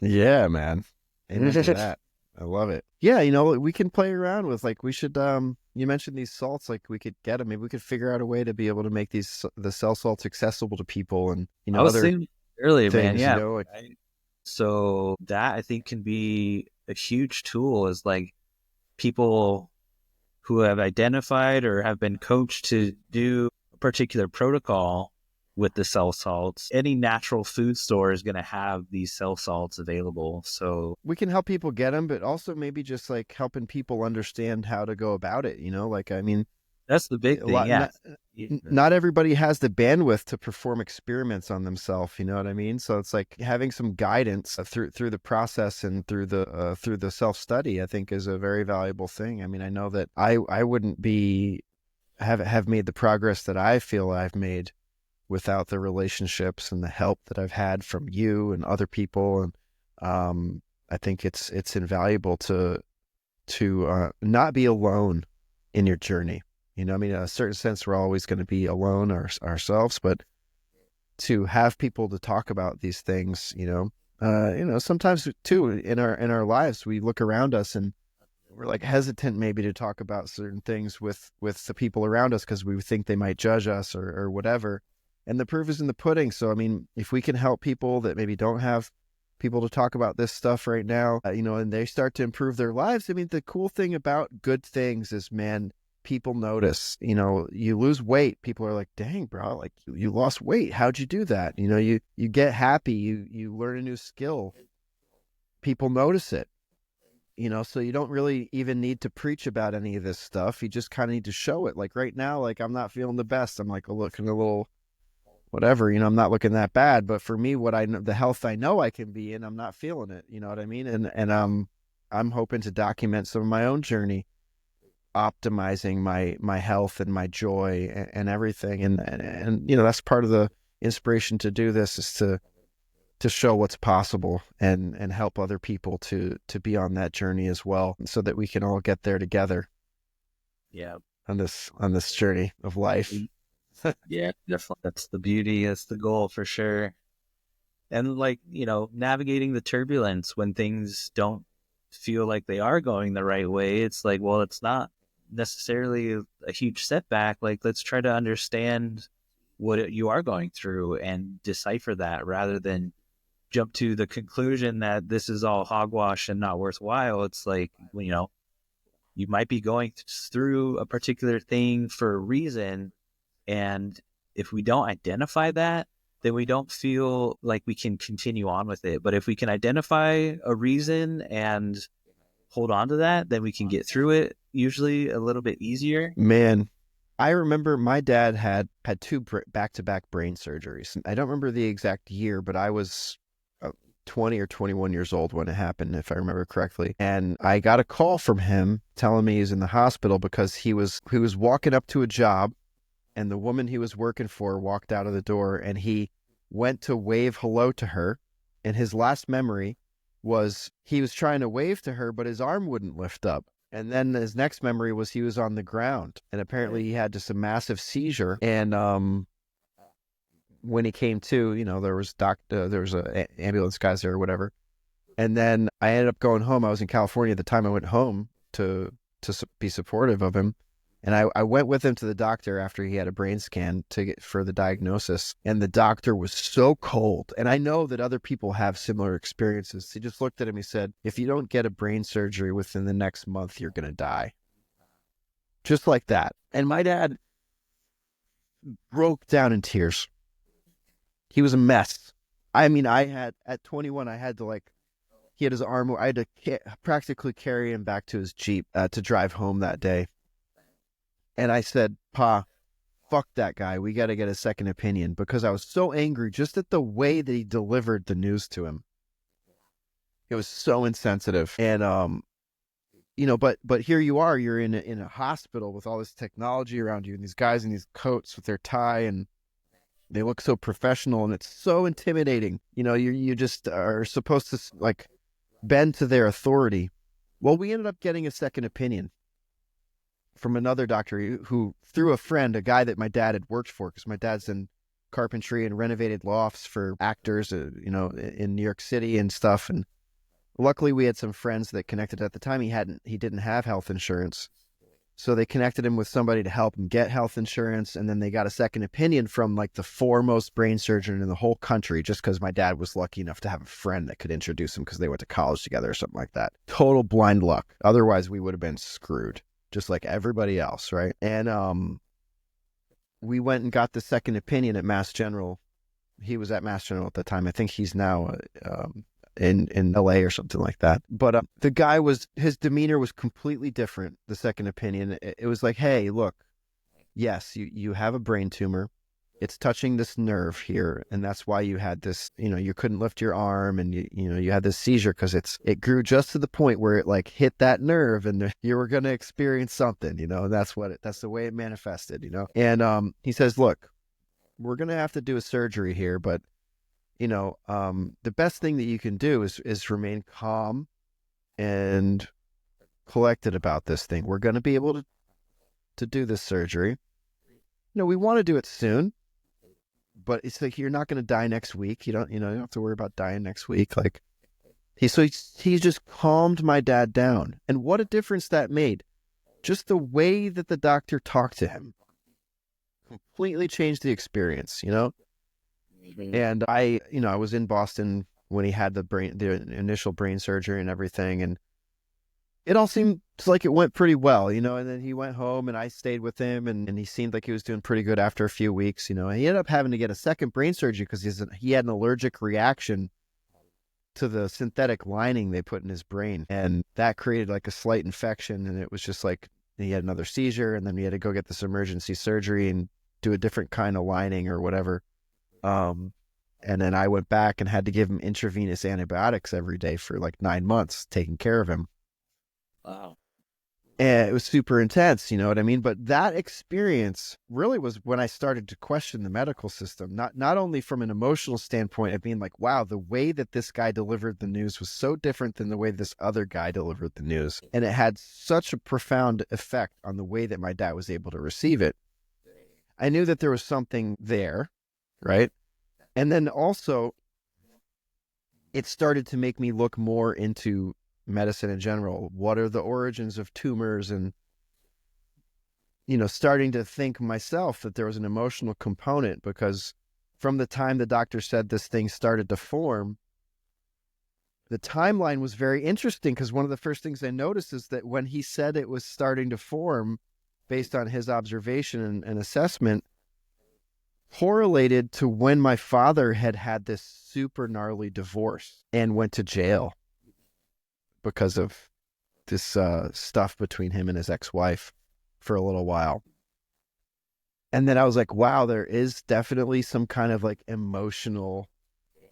Yeah, man. Amen to that. I love it. Yeah, we can play around with, like, we should you mentioned these salts, like we could get them. Maybe we could figure out a way to be able to make the cell salts accessible to people, and I was other saying earlier, man. things, Yeah. like, Right. So that I think can be a huge tool, is like people who have identified or have been coached to do a particular protocol with the cell salts. Any natural food store is going to have these cell salts available. So we can help people get them, but also maybe just like helping people understand how to go about it, like, I mean, that's the big a thing. lot Yeah. not everybody has the bandwidth to perform experiments on themselves, you know what I mean? So it's like having some guidance through the process and through the self-study, I think, is a very valuable thing. I mean, I know that I wouldn't be have made the progress that I feel I've made without the relationships and the help that I've had from you and other people. And I think it's invaluable to not be alone in your journey. I mean, in a certain sense, we're always going to be alone ourselves, but to have people to talk about these things, sometimes too in our lives, we look around us and we're like hesitant maybe to talk about certain things with the people around us because we think they might judge us or whatever. And the proof is in the pudding. So, I mean, if we can help people that maybe don't have people to talk about this stuff right now, and they start to improve their lives. I mean, the cool thing about good things is, man, people notice. You lose weight, people are like, dang, bro, like, you lost weight, how'd you do that? You get happy, you learn a new skill, people notice it. So you don't really even need to preach about any of this stuff, you just kind of need to show it. Like right now, like, I'm not feeling the best, I'm like looking a little whatever, I'm not looking that bad, but for me, what I know, the health I know I can be in, I'm not feeling it, you know what I mean? And I'm hoping to document some of my own journey, optimizing my health and my joy and everything. And that's part of the inspiration to do this, is to show what's possible and help other people to be on that journey as well, so that we can all get there together Yeah. on this journey of life. Yeah, definitely. That's the beauty. That's the goal for sure. And like, navigating the turbulence when things don't feel like they are going the right way, it's like, well, it's not necessarily a huge setback. Like, let's try to understand you are going through and decipher that rather than jump to the conclusion that this is all hogwash and not worthwhile. It's like, you might be going through a particular thing for a reason. And if we don't identify that, then we don't feel like we can continue on with it. But if we can identify a reason and hold on to that, then we can get through it usually a little bit easier. Man, I remember my dad had two back-to-back brain surgeries. I don't remember the exact year, but I was 20 or 21 years old when it happened, if I remember correctly. And I got a call from him telling me he's in the hospital because he was walking up to a job, and the woman he was working for walked out of the door, and he went to wave hello to her. And his last memory was he was trying to wave to her, but his arm wouldn't lift up. And then his next memory was he was on the ground, and apparently he had just a massive seizure. And when he came to, there was ambulance guys there or whatever. And then I ended up going home. I was in California at the time. I went home to be supportive of him. And I went with him to the doctor after he had a brain scan for the diagnosis. And the doctor was so cold. And I know that other people have similar experiences. He just looked at him. He said, if you don't get a brain surgery within the next month, you're going to die. Just like that. And my dad broke down in tears. He was a mess. I mean, at 21, he had his arm, I had to practically carry him back to his Jeep to drive home that day. And I said, Pa, fuck that guy. We got to get a second opinion, because I was so angry just at the way that he delivered the news to him. It was so insensitive. And, but here you are, you're in a hospital with all this technology around you, and these guys in these coats with their tie, and they look so professional, and it's so intimidating. You just are supposed to like bend to their authority. Well, we ended up getting a second opinion from another doctor who, through a friend, a guy that my dad had worked for, because my dad's in carpentry and renovated lofts for actors, in New York City and stuff. And luckily we had some friends that connected. At the time he didn't have health insurance. So they connected him with somebody to help him get health insurance. And then they got a second opinion from like the foremost brain surgeon in the whole country, just because my dad was lucky enough to have a friend that could introduce him because they went to college together or something like that. Total blind luck. Otherwise we would have been screwed, just like everybody else, right? And we went and got the second opinion at Mass General. He was at Mass General at the time. I think he's now in LA or something like that. But the guy his demeanor was completely different. The second opinion, it was like, hey, look, yes, you have a brain tumor. It's touching this nerve here, and that's why you had this, you couldn't lift your arm, and you had this seizure because it grew just to the point where it like hit that nerve, and you were going to experience something, that's the way it manifested, And he says, look, we're going to have to do a surgery here, but the best thing that you can do is remain calm and collected about this thing. We're going to be able to do this surgery. We want to do it soon, but it's like, you're not going to die next week. You don't have to worry about dying next week. Like he just calmed my dad down. And what a difference that made. Just the way that the doctor talked to him completely changed the experience, And I was in Boston when he had the initial brain surgery and everything. And it all seemed like it went pretty well, and then he went home and I stayed with him, and he seemed like he was doing pretty good after a few weeks, and he ended up having to get a second brain surgery because he had an allergic reaction to the synthetic lining they put in his brain. And that created like a slight infection. And it was just like, he had another seizure, and then he had to go get this emergency surgery and do a different kind of lining or whatever. And then I went back and had to give him intravenous antibiotics every day for like 9 months, taking care of him. Wow. And it was super intense, you know what I mean? But that experience really was when I started to question the medical system, not only from an emotional standpoint of being like, wow, the way that this guy delivered the news was so different than the way this other guy delivered the news. And it had such a profound effect on the way that my dad was able to receive it. I knew that there was something there, right? And then also, it started to make me look more into medicine in general. What are the origins of tumors? And, starting to think myself that there was an emotional component, because from the time the doctor said this thing started to form, the timeline was very interesting, because one of the first things I noticed is that when he said it was starting to form based on his observation and assessment, correlated to when my father had this super gnarly divorce and went to jail because of this stuff between him and his ex-wife for a little while. And then I was like, wow, there is definitely some kind of like emotional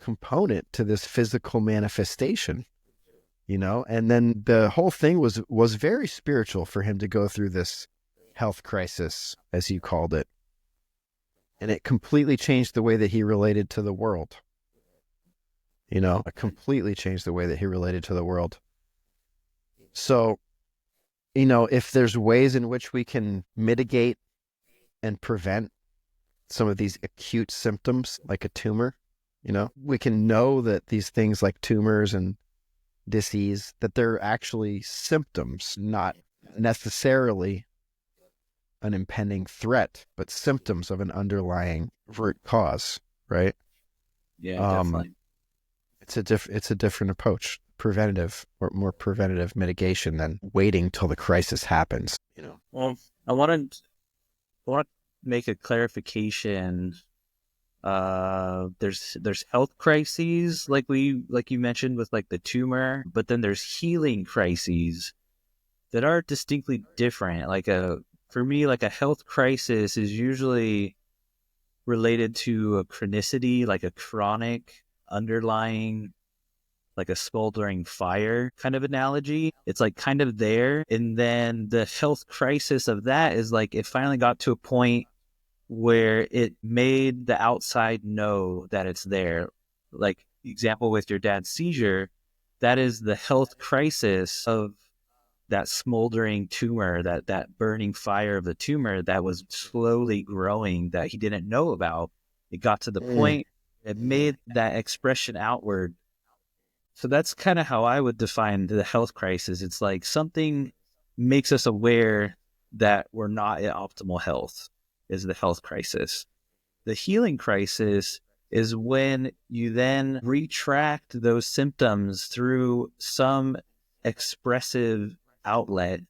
component to this physical manifestation, and then the whole thing was very spiritual for him to go through this health crisis, as you called it. And it completely changed the way that he related to the world. It completely changed the way that he related to the world. So, if there's ways in which we can mitigate and prevent some of these acute symptoms, like a tumor, we can know that these things like tumors and disease, that they're actually symptoms, not necessarily an impending threat, but symptoms of an underlying root cause, right? Yeah, definitely. It's a different approach, preventative, or more preventative mitigation than waiting till the crisis happens. Well, I want to make a clarification. There's health crises like you mentioned with like the tumor, but then there's healing crises that are distinctly different. For me, like a health crisis is usually related to a chronicity, like a chronic underlying, like a smoldering fire kind of analogy. It's like kind of there. And then the health crisis of that is like it finally got to a point where it made the outside know that it's there. Like example with your dad's seizure, that is the health crisis of that smoldering tumor, that burning fire of the tumor that was slowly growing that he didn't know about. It got to the point, it made that expression outward. So that's kind of how I would define the health crisis. It's like something makes us aware that we're not in optimal health, is the health crisis. The healing crisis is when you then retract those symptoms through some expressive outlet,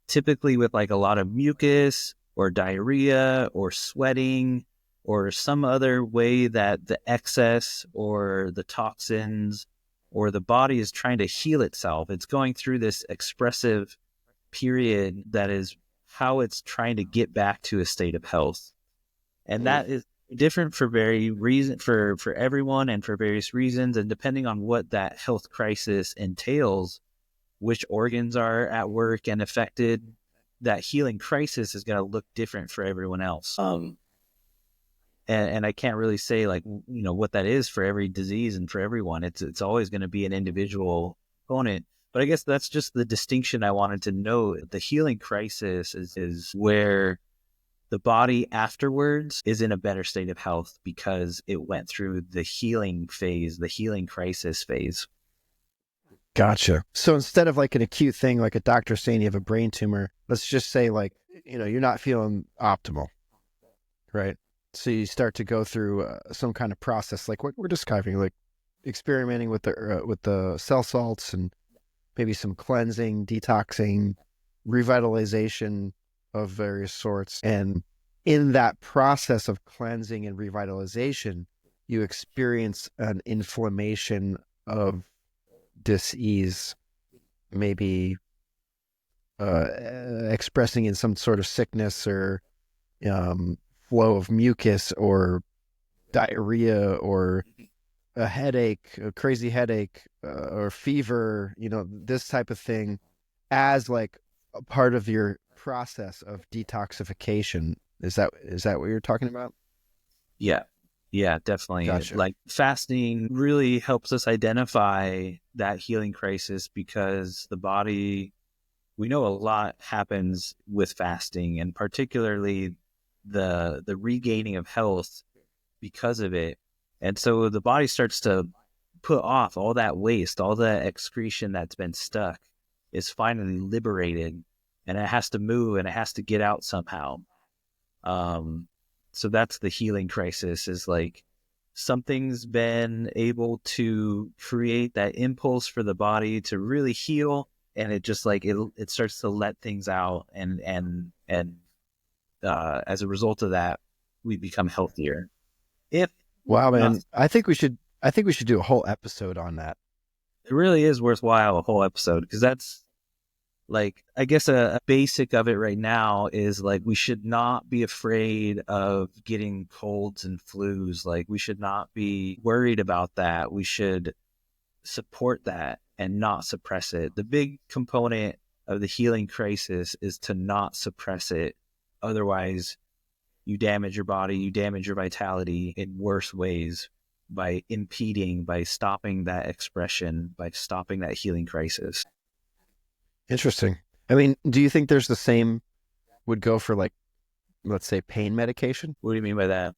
typically with like a lot of mucus or diarrhea or sweating or some other way that the excess or the toxins or the body is trying to heal itself. It's going through this expressive period that is how it's trying to get back to a state of health. And that is different for for everyone and for various reasons. And depending on what that health crisis entails, which organs are at work and affected, that healing crisis is going to look different for everyone else. And I can't really say like, what that is for every disease and for everyone. It's always going to be an individual component. But I guess that's just the distinction I wanted to note. The healing crisis is where the body afterwards is in a better state of health because it went through the healing phase, the healing crisis phase. Gotcha. So instead of like an acute thing, like a doctor saying you have a brain tumor, let's just say like, you're not feeling optimal, right? So you start to go through some kind of process, like what we're describing, like experimenting with the cell salts and maybe some cleansing, detoxing, revitalization of various sorts. And in that process of cleansing and revitalization, you experience an inflammation of dis-ease, maybe expressing in some sort of sickness or flow of mucus or diarrhea or a headache, a crazy headache, or fever, this type of thing, as like a part of your process of detoxification. Is that what you're talking about? Yeah. Yeah, definitely. Gotcha. Like fasting really helps us identify that healing crisis because the body, we know a lot happens with fasting, and particularly the regaining of health because of it. And so the body starts to put off all that waste, all that excretion that's been stuck is finally liberated, and it has to move and it has to get out somehow. So that's the healing crisis, is like something's been able to create that impulse for the body to really heal, and it just like it starts to let things out, and as a result of that, we become healthier. If Wow, not, man. I think we should do a whole episode on that. it really is worthwhile, a whole episode, because that's like, I guess a basic of it right now is like, we should not be afraid of getting colds and flus. Like, we should not be worried about that. We should support that and not suppress it. The big component of the healing crisis is to not suppress it. Otherwise, you damage your body, you damage your vitality in worse ways by impeding, by stopping that expression, by stopping that healing crisis. Interesting. I mean, do you think there's the same would go for like, let's say, pain medication? What do you mean by that?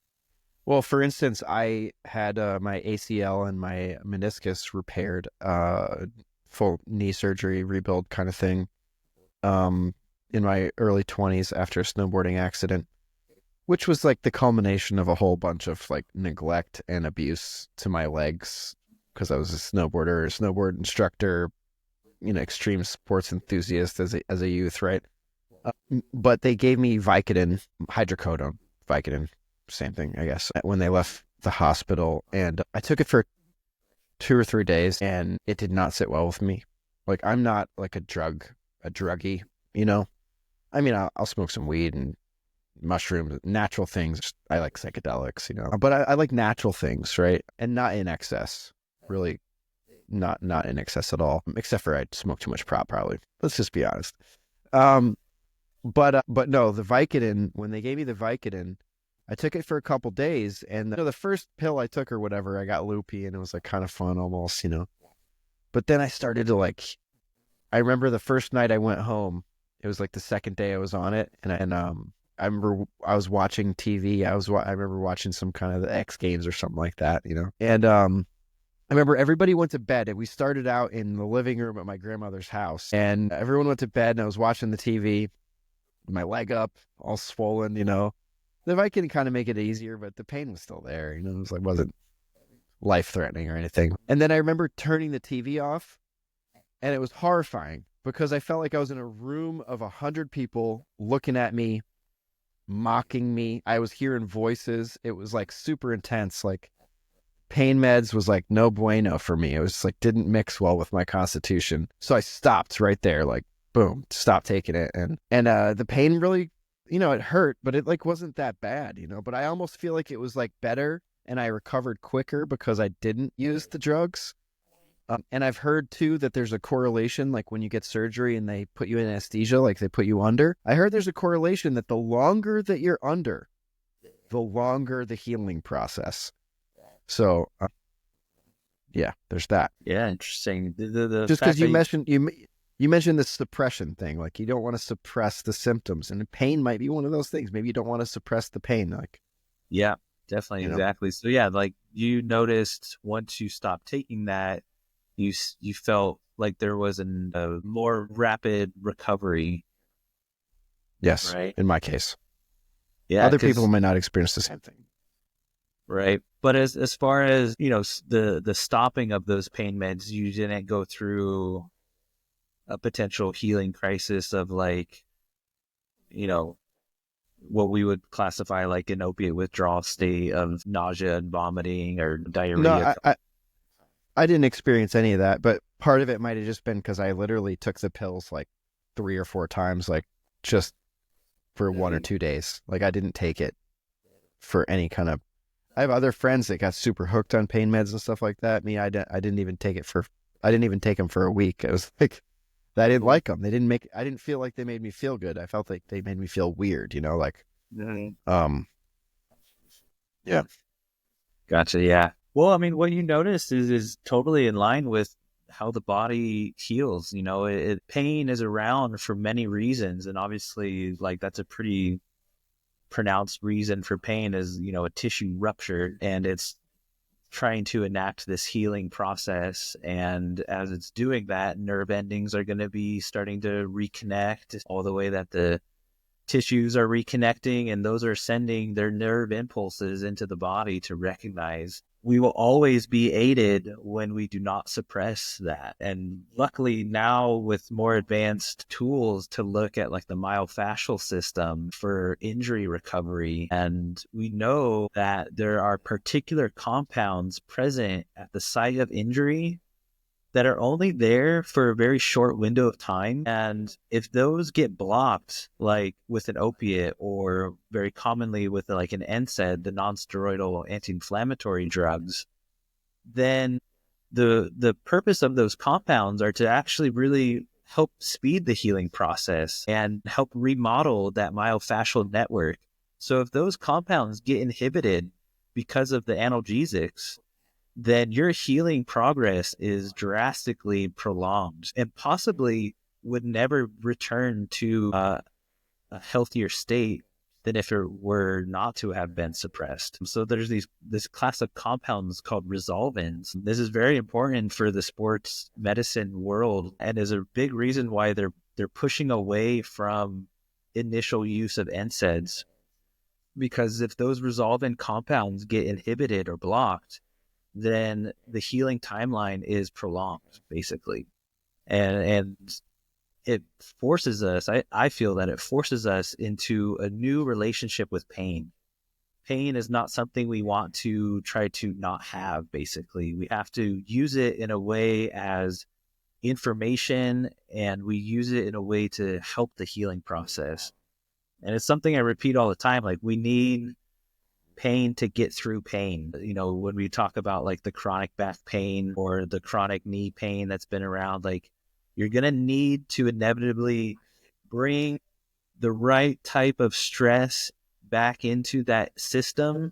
Well, for instance, I had my ACL and my meniscus repaired, full knee surgery, rebuild kind of thing, in my early 20s after a snowboarding accident, which was like the culmination of a whole bunch of like neglect and abuse to my legs because I was a snowboarder, a snowboard instructor, extreme sports enthusiast as a youth, right? But they gave me Vicodin, hydrocodone, Vicodin, same thing, I guess, when they left the hospital. And I took it for 2 or 3 days, and it did not sit well with me. Like, I'm not like a druggie, you know? I mean, I'll smoke some weed and mushrooms, natural things. I like psychedelics, but I like natural things, right? And not in excess, really. Not in excess at all, except for I smoke too much prop, probably. Let's just be honest. But no, the Vicodin, when they gave me the Vicodin, I took it for a couple days, and the first pill I took or whatever, I got loopy, and it was like kind of fun almost, But then I started to I remember the first night I went home, it was like the second day I was on it, and I remember I was watching TV. I remember watching some kind of the X Games or something like that, And I remember everybody went to bed, and we started out in the living room at my grandmother's house, and everyone went to bed, and I was watching the TV, my leg up, all swollen, The Vicodin kind of make it easier, but the pain was still there, It was like, wasn't life-threatening or anything. And then I remember turning the TV off, and it was horrifying because I felt like I was in a room of 100 people looking at me, mocking me. I was hearing voices. It was like super intense, like pain meds was like no bueno for me. It was like didn't mix well with my constitution. So I stopped right there, like boom, stopped taking it. And the pain really, it hurt, but it like wasn't that bad, but I almost feel like it was like better and I recovered quicker because I didn't use the drugs. And I've heard too that there's a correlation, like when you get surgery and they put you in anesthesia, like they put you under. I heard there's a correlation that the longer that you're under, the longer the healing process. So, yeah, there's that. Yeah, interesting. The Just fact because you that mentioned the suppression thing, like you don't want to suppress the symptoms, and pain might be one of those things. Maybe you don't want to suppress the pain, like. yeah, definitely, exactly. So yeah, like you noticed once you stopped taking that, you felt like there was a more rapid recovery. Yes, right. In my case, Yeah, other people might not experience the same thing. Right. But as far as, the stopping of those pain meds, you didn't go through a potential healing crisis of like, what we would classify like an opiate withdrawal state of nausea and vomiting or diarrhea. No, I didn't experience any of that, but part of it might have just been because I literally took the pills like 3 or 4 times, like just for 1 or 2 days. Like I didn't take it for any kind of. I have other friends that got super hooked on pain meds and stuff like that. Me, I didn't even take them for a week. It was like, I didn't like them. I didn't feel like they made me feel good. I felt like they made me feel weird, yeah. Gotcha. Yeah. Well, I mean, what you noticed is totally in line with how the body heals. Pain is around for many reasons. And obviously like that's a pretty pronounced reason for pain is, a tissue rupture, and it's trying to enact this healing process. And as it's doing that, nerve endings are going to be starting to reconnect all the way that the tissues are reconnecting, and those are sending their nerve impulses into the body to recognize. We will always be aided when we do not suppress that. And luckily now, with more advanced tools to look at like the myofascial system for injury recovery, and we know that there are particular compounds present at the site of injury that are only there for a very short window of time. And if those get blocked, like with an opiate, or very commonly with like an NSAID, the non-steroidal anti-inflammatory drugs, then the purpose of those compounds are to actually really help speed the healing process and help remodel that myofascial network. So if those compounds get inhibited because of the analgesics, then your healing progress is drastically prolonged and possibly would never return to a healthier state than if it were not to have been suppressed. So there's this class of compounds called resolvins. This is very important for the sports medicine world, and is a big reason why they're pushing away from initial use of NSAIDs, because if those resolvin compounds get inhibited or blocked, then the healing timeline is prolonged, basically. And it forces us, I feel that it forces us into a new relationship with pain. Pain is not something we want to try to not have, basically. We have to use it in a way as information, and we use it in a way to help the healing process. And it's something I repeat all the time, like we need pain to get through pain. When we talk about like the chronic back pain or the chronic knee pain that's been around, like you're going to need to inevitably bring the right type of stress back into that system,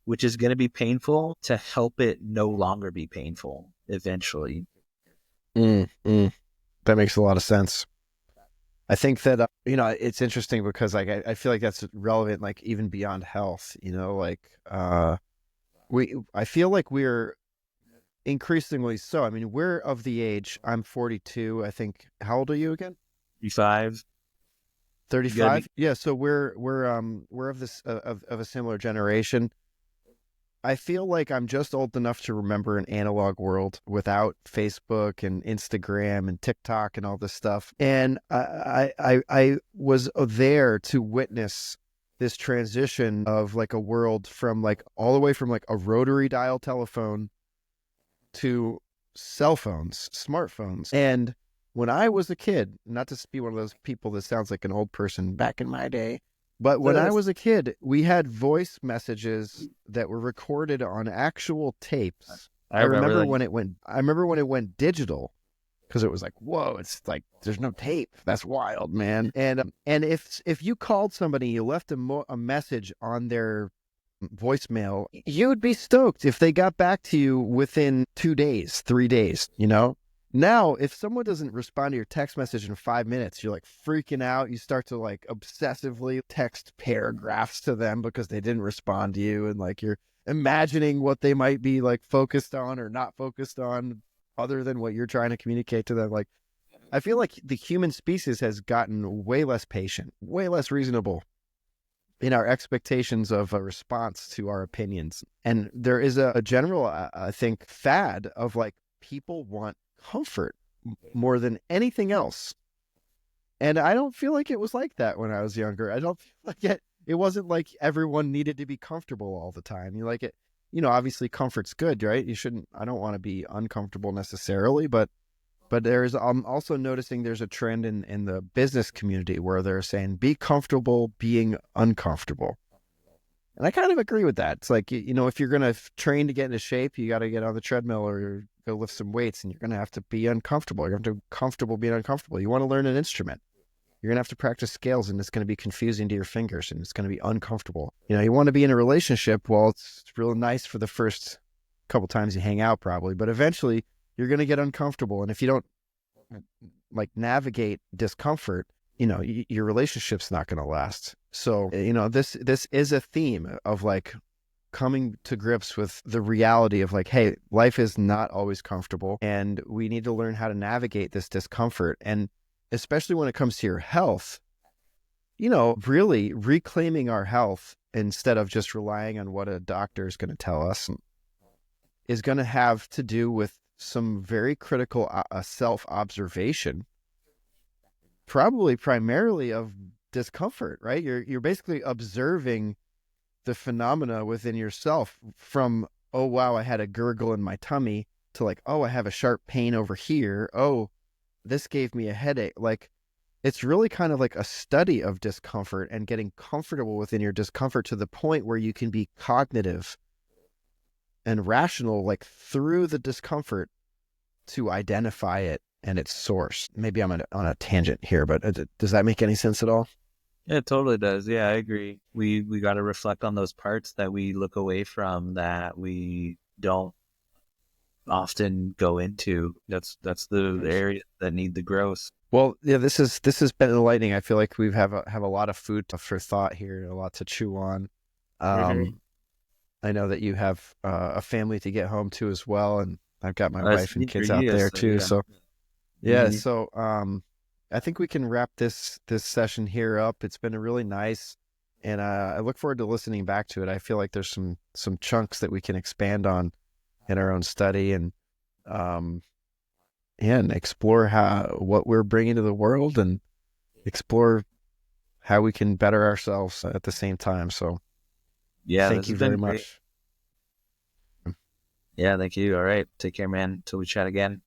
which is going to be painful, to help it no longer be painful eventually. That makes a lot of sense. I think that, it's interesting because like, I feel like that's relevant, like even beyond health, I feel like we're increasingly so. I mean, we're of the age, I'm 42, I think. How old are you again? 35. 35. Yeah. So we're of this, of a similar generation. I feel like I'm just old enough to remember an analog world without Facebook and Instagram and TikTok and all this stuff. And I was there to witness this transition of like a world from like all the way from like a rotary dial telephone to cell phones, smartphones. And when I was a kid, not to be one of those people that sounds like an old person back in my day, but when I was a kid, we had voice messages that were recorded on actual tapes. I remember when it went digital, because it was like, whoa, it's like there's no tape. That's wild, man. And if you called somebody, you left a message on their voicemail, you would be stoked if they got back to you within 2 days, 3 days, Now, if someone doesn't respond to your text message in 5 minutes, you're like freaking out. You start to like obsessively text paragraphs to them because they didn't respond to you. And like you're imagining what they might be like focused on or not focused on other than what you're trying to communicate to them. Like, I feel like the human species has gotten way less patient, way less reasonable in our expectations of a response to our opinions. And there is a general, I think, fad of like people want comfort more than anything else. And I don't feel like it was like that when I was younger. I don't feel like it wasn't like everyone needed to be comfortable all the time. You like it, obviously comfort's good, right? I don't want to be uncomfortable necessarily, but I'm also noticing there's a trend in the business community where they're saying, be comfortable being uncomfortable. And I kind of agree with that. It's like, if you're going to train to get into shape, you got to get on the treadmill or go lift some weights, and you're going to have to be uncomfortable. You're going to have to be comfortable being uncomfortable. You want to learn an instrument, you're going to have to practice scales, and it's going to be confusing to your fingers, and it's going to be uncomfortable. You want to be in a relationship. Well, it's real nice for the first couple times you hang out probably, but eventually you're going to get uncomfortable. And if you don't like navigate discomfort, your relationship's not going to last. So, this is a theme of like coming to grips with the reality of like, hey, life is not always comfortable and we need to learn how to navigate this discomfort. And especially when it comes to your health, really reclaiming our health instead of just relying on what a doctor is going to tell us is going to have to do with some very critical self-observation, probably primarily of discomfort, right? You're basically observing the phenomena within yourself from, oh, wow, I had a gurgle in my tummy to like, oh, I have a sharp pain over here. Oh, this gave me a headache. Like, it's really kind of like a study of discomfort and getting comfortable within your discomfort to the point where you can be cognitive and rational, like through the discomfort to identify it and its source. Maybe I'm on a tangent here, but does that make any sense at all? Yeah, it totally does. Yeah, I agree. We got to reflect on those parts that we look away from, that we don't often go into. That's the area that need the growth. Well, yeah, this has been enlightening. I feel like we have a lot of food for thought here, a lot to chew on. Mm-hmm. I know that you have a family to get home to as well, and I've got my wife and kids out Yes, there so too. yeah. So yeah, Mm-hmm. so I think we can wrap this session here up. It's been really nice, and I look forward to listening back to it. I feel like there's some chunks that we can expand on in our own study, um, and explore what we're bringing to the world, and explore how we can better ourselves at the same time. So Yeah, thank this you has very been great. much. Yeah, thank you. All right. Take care, man. Till we chat again.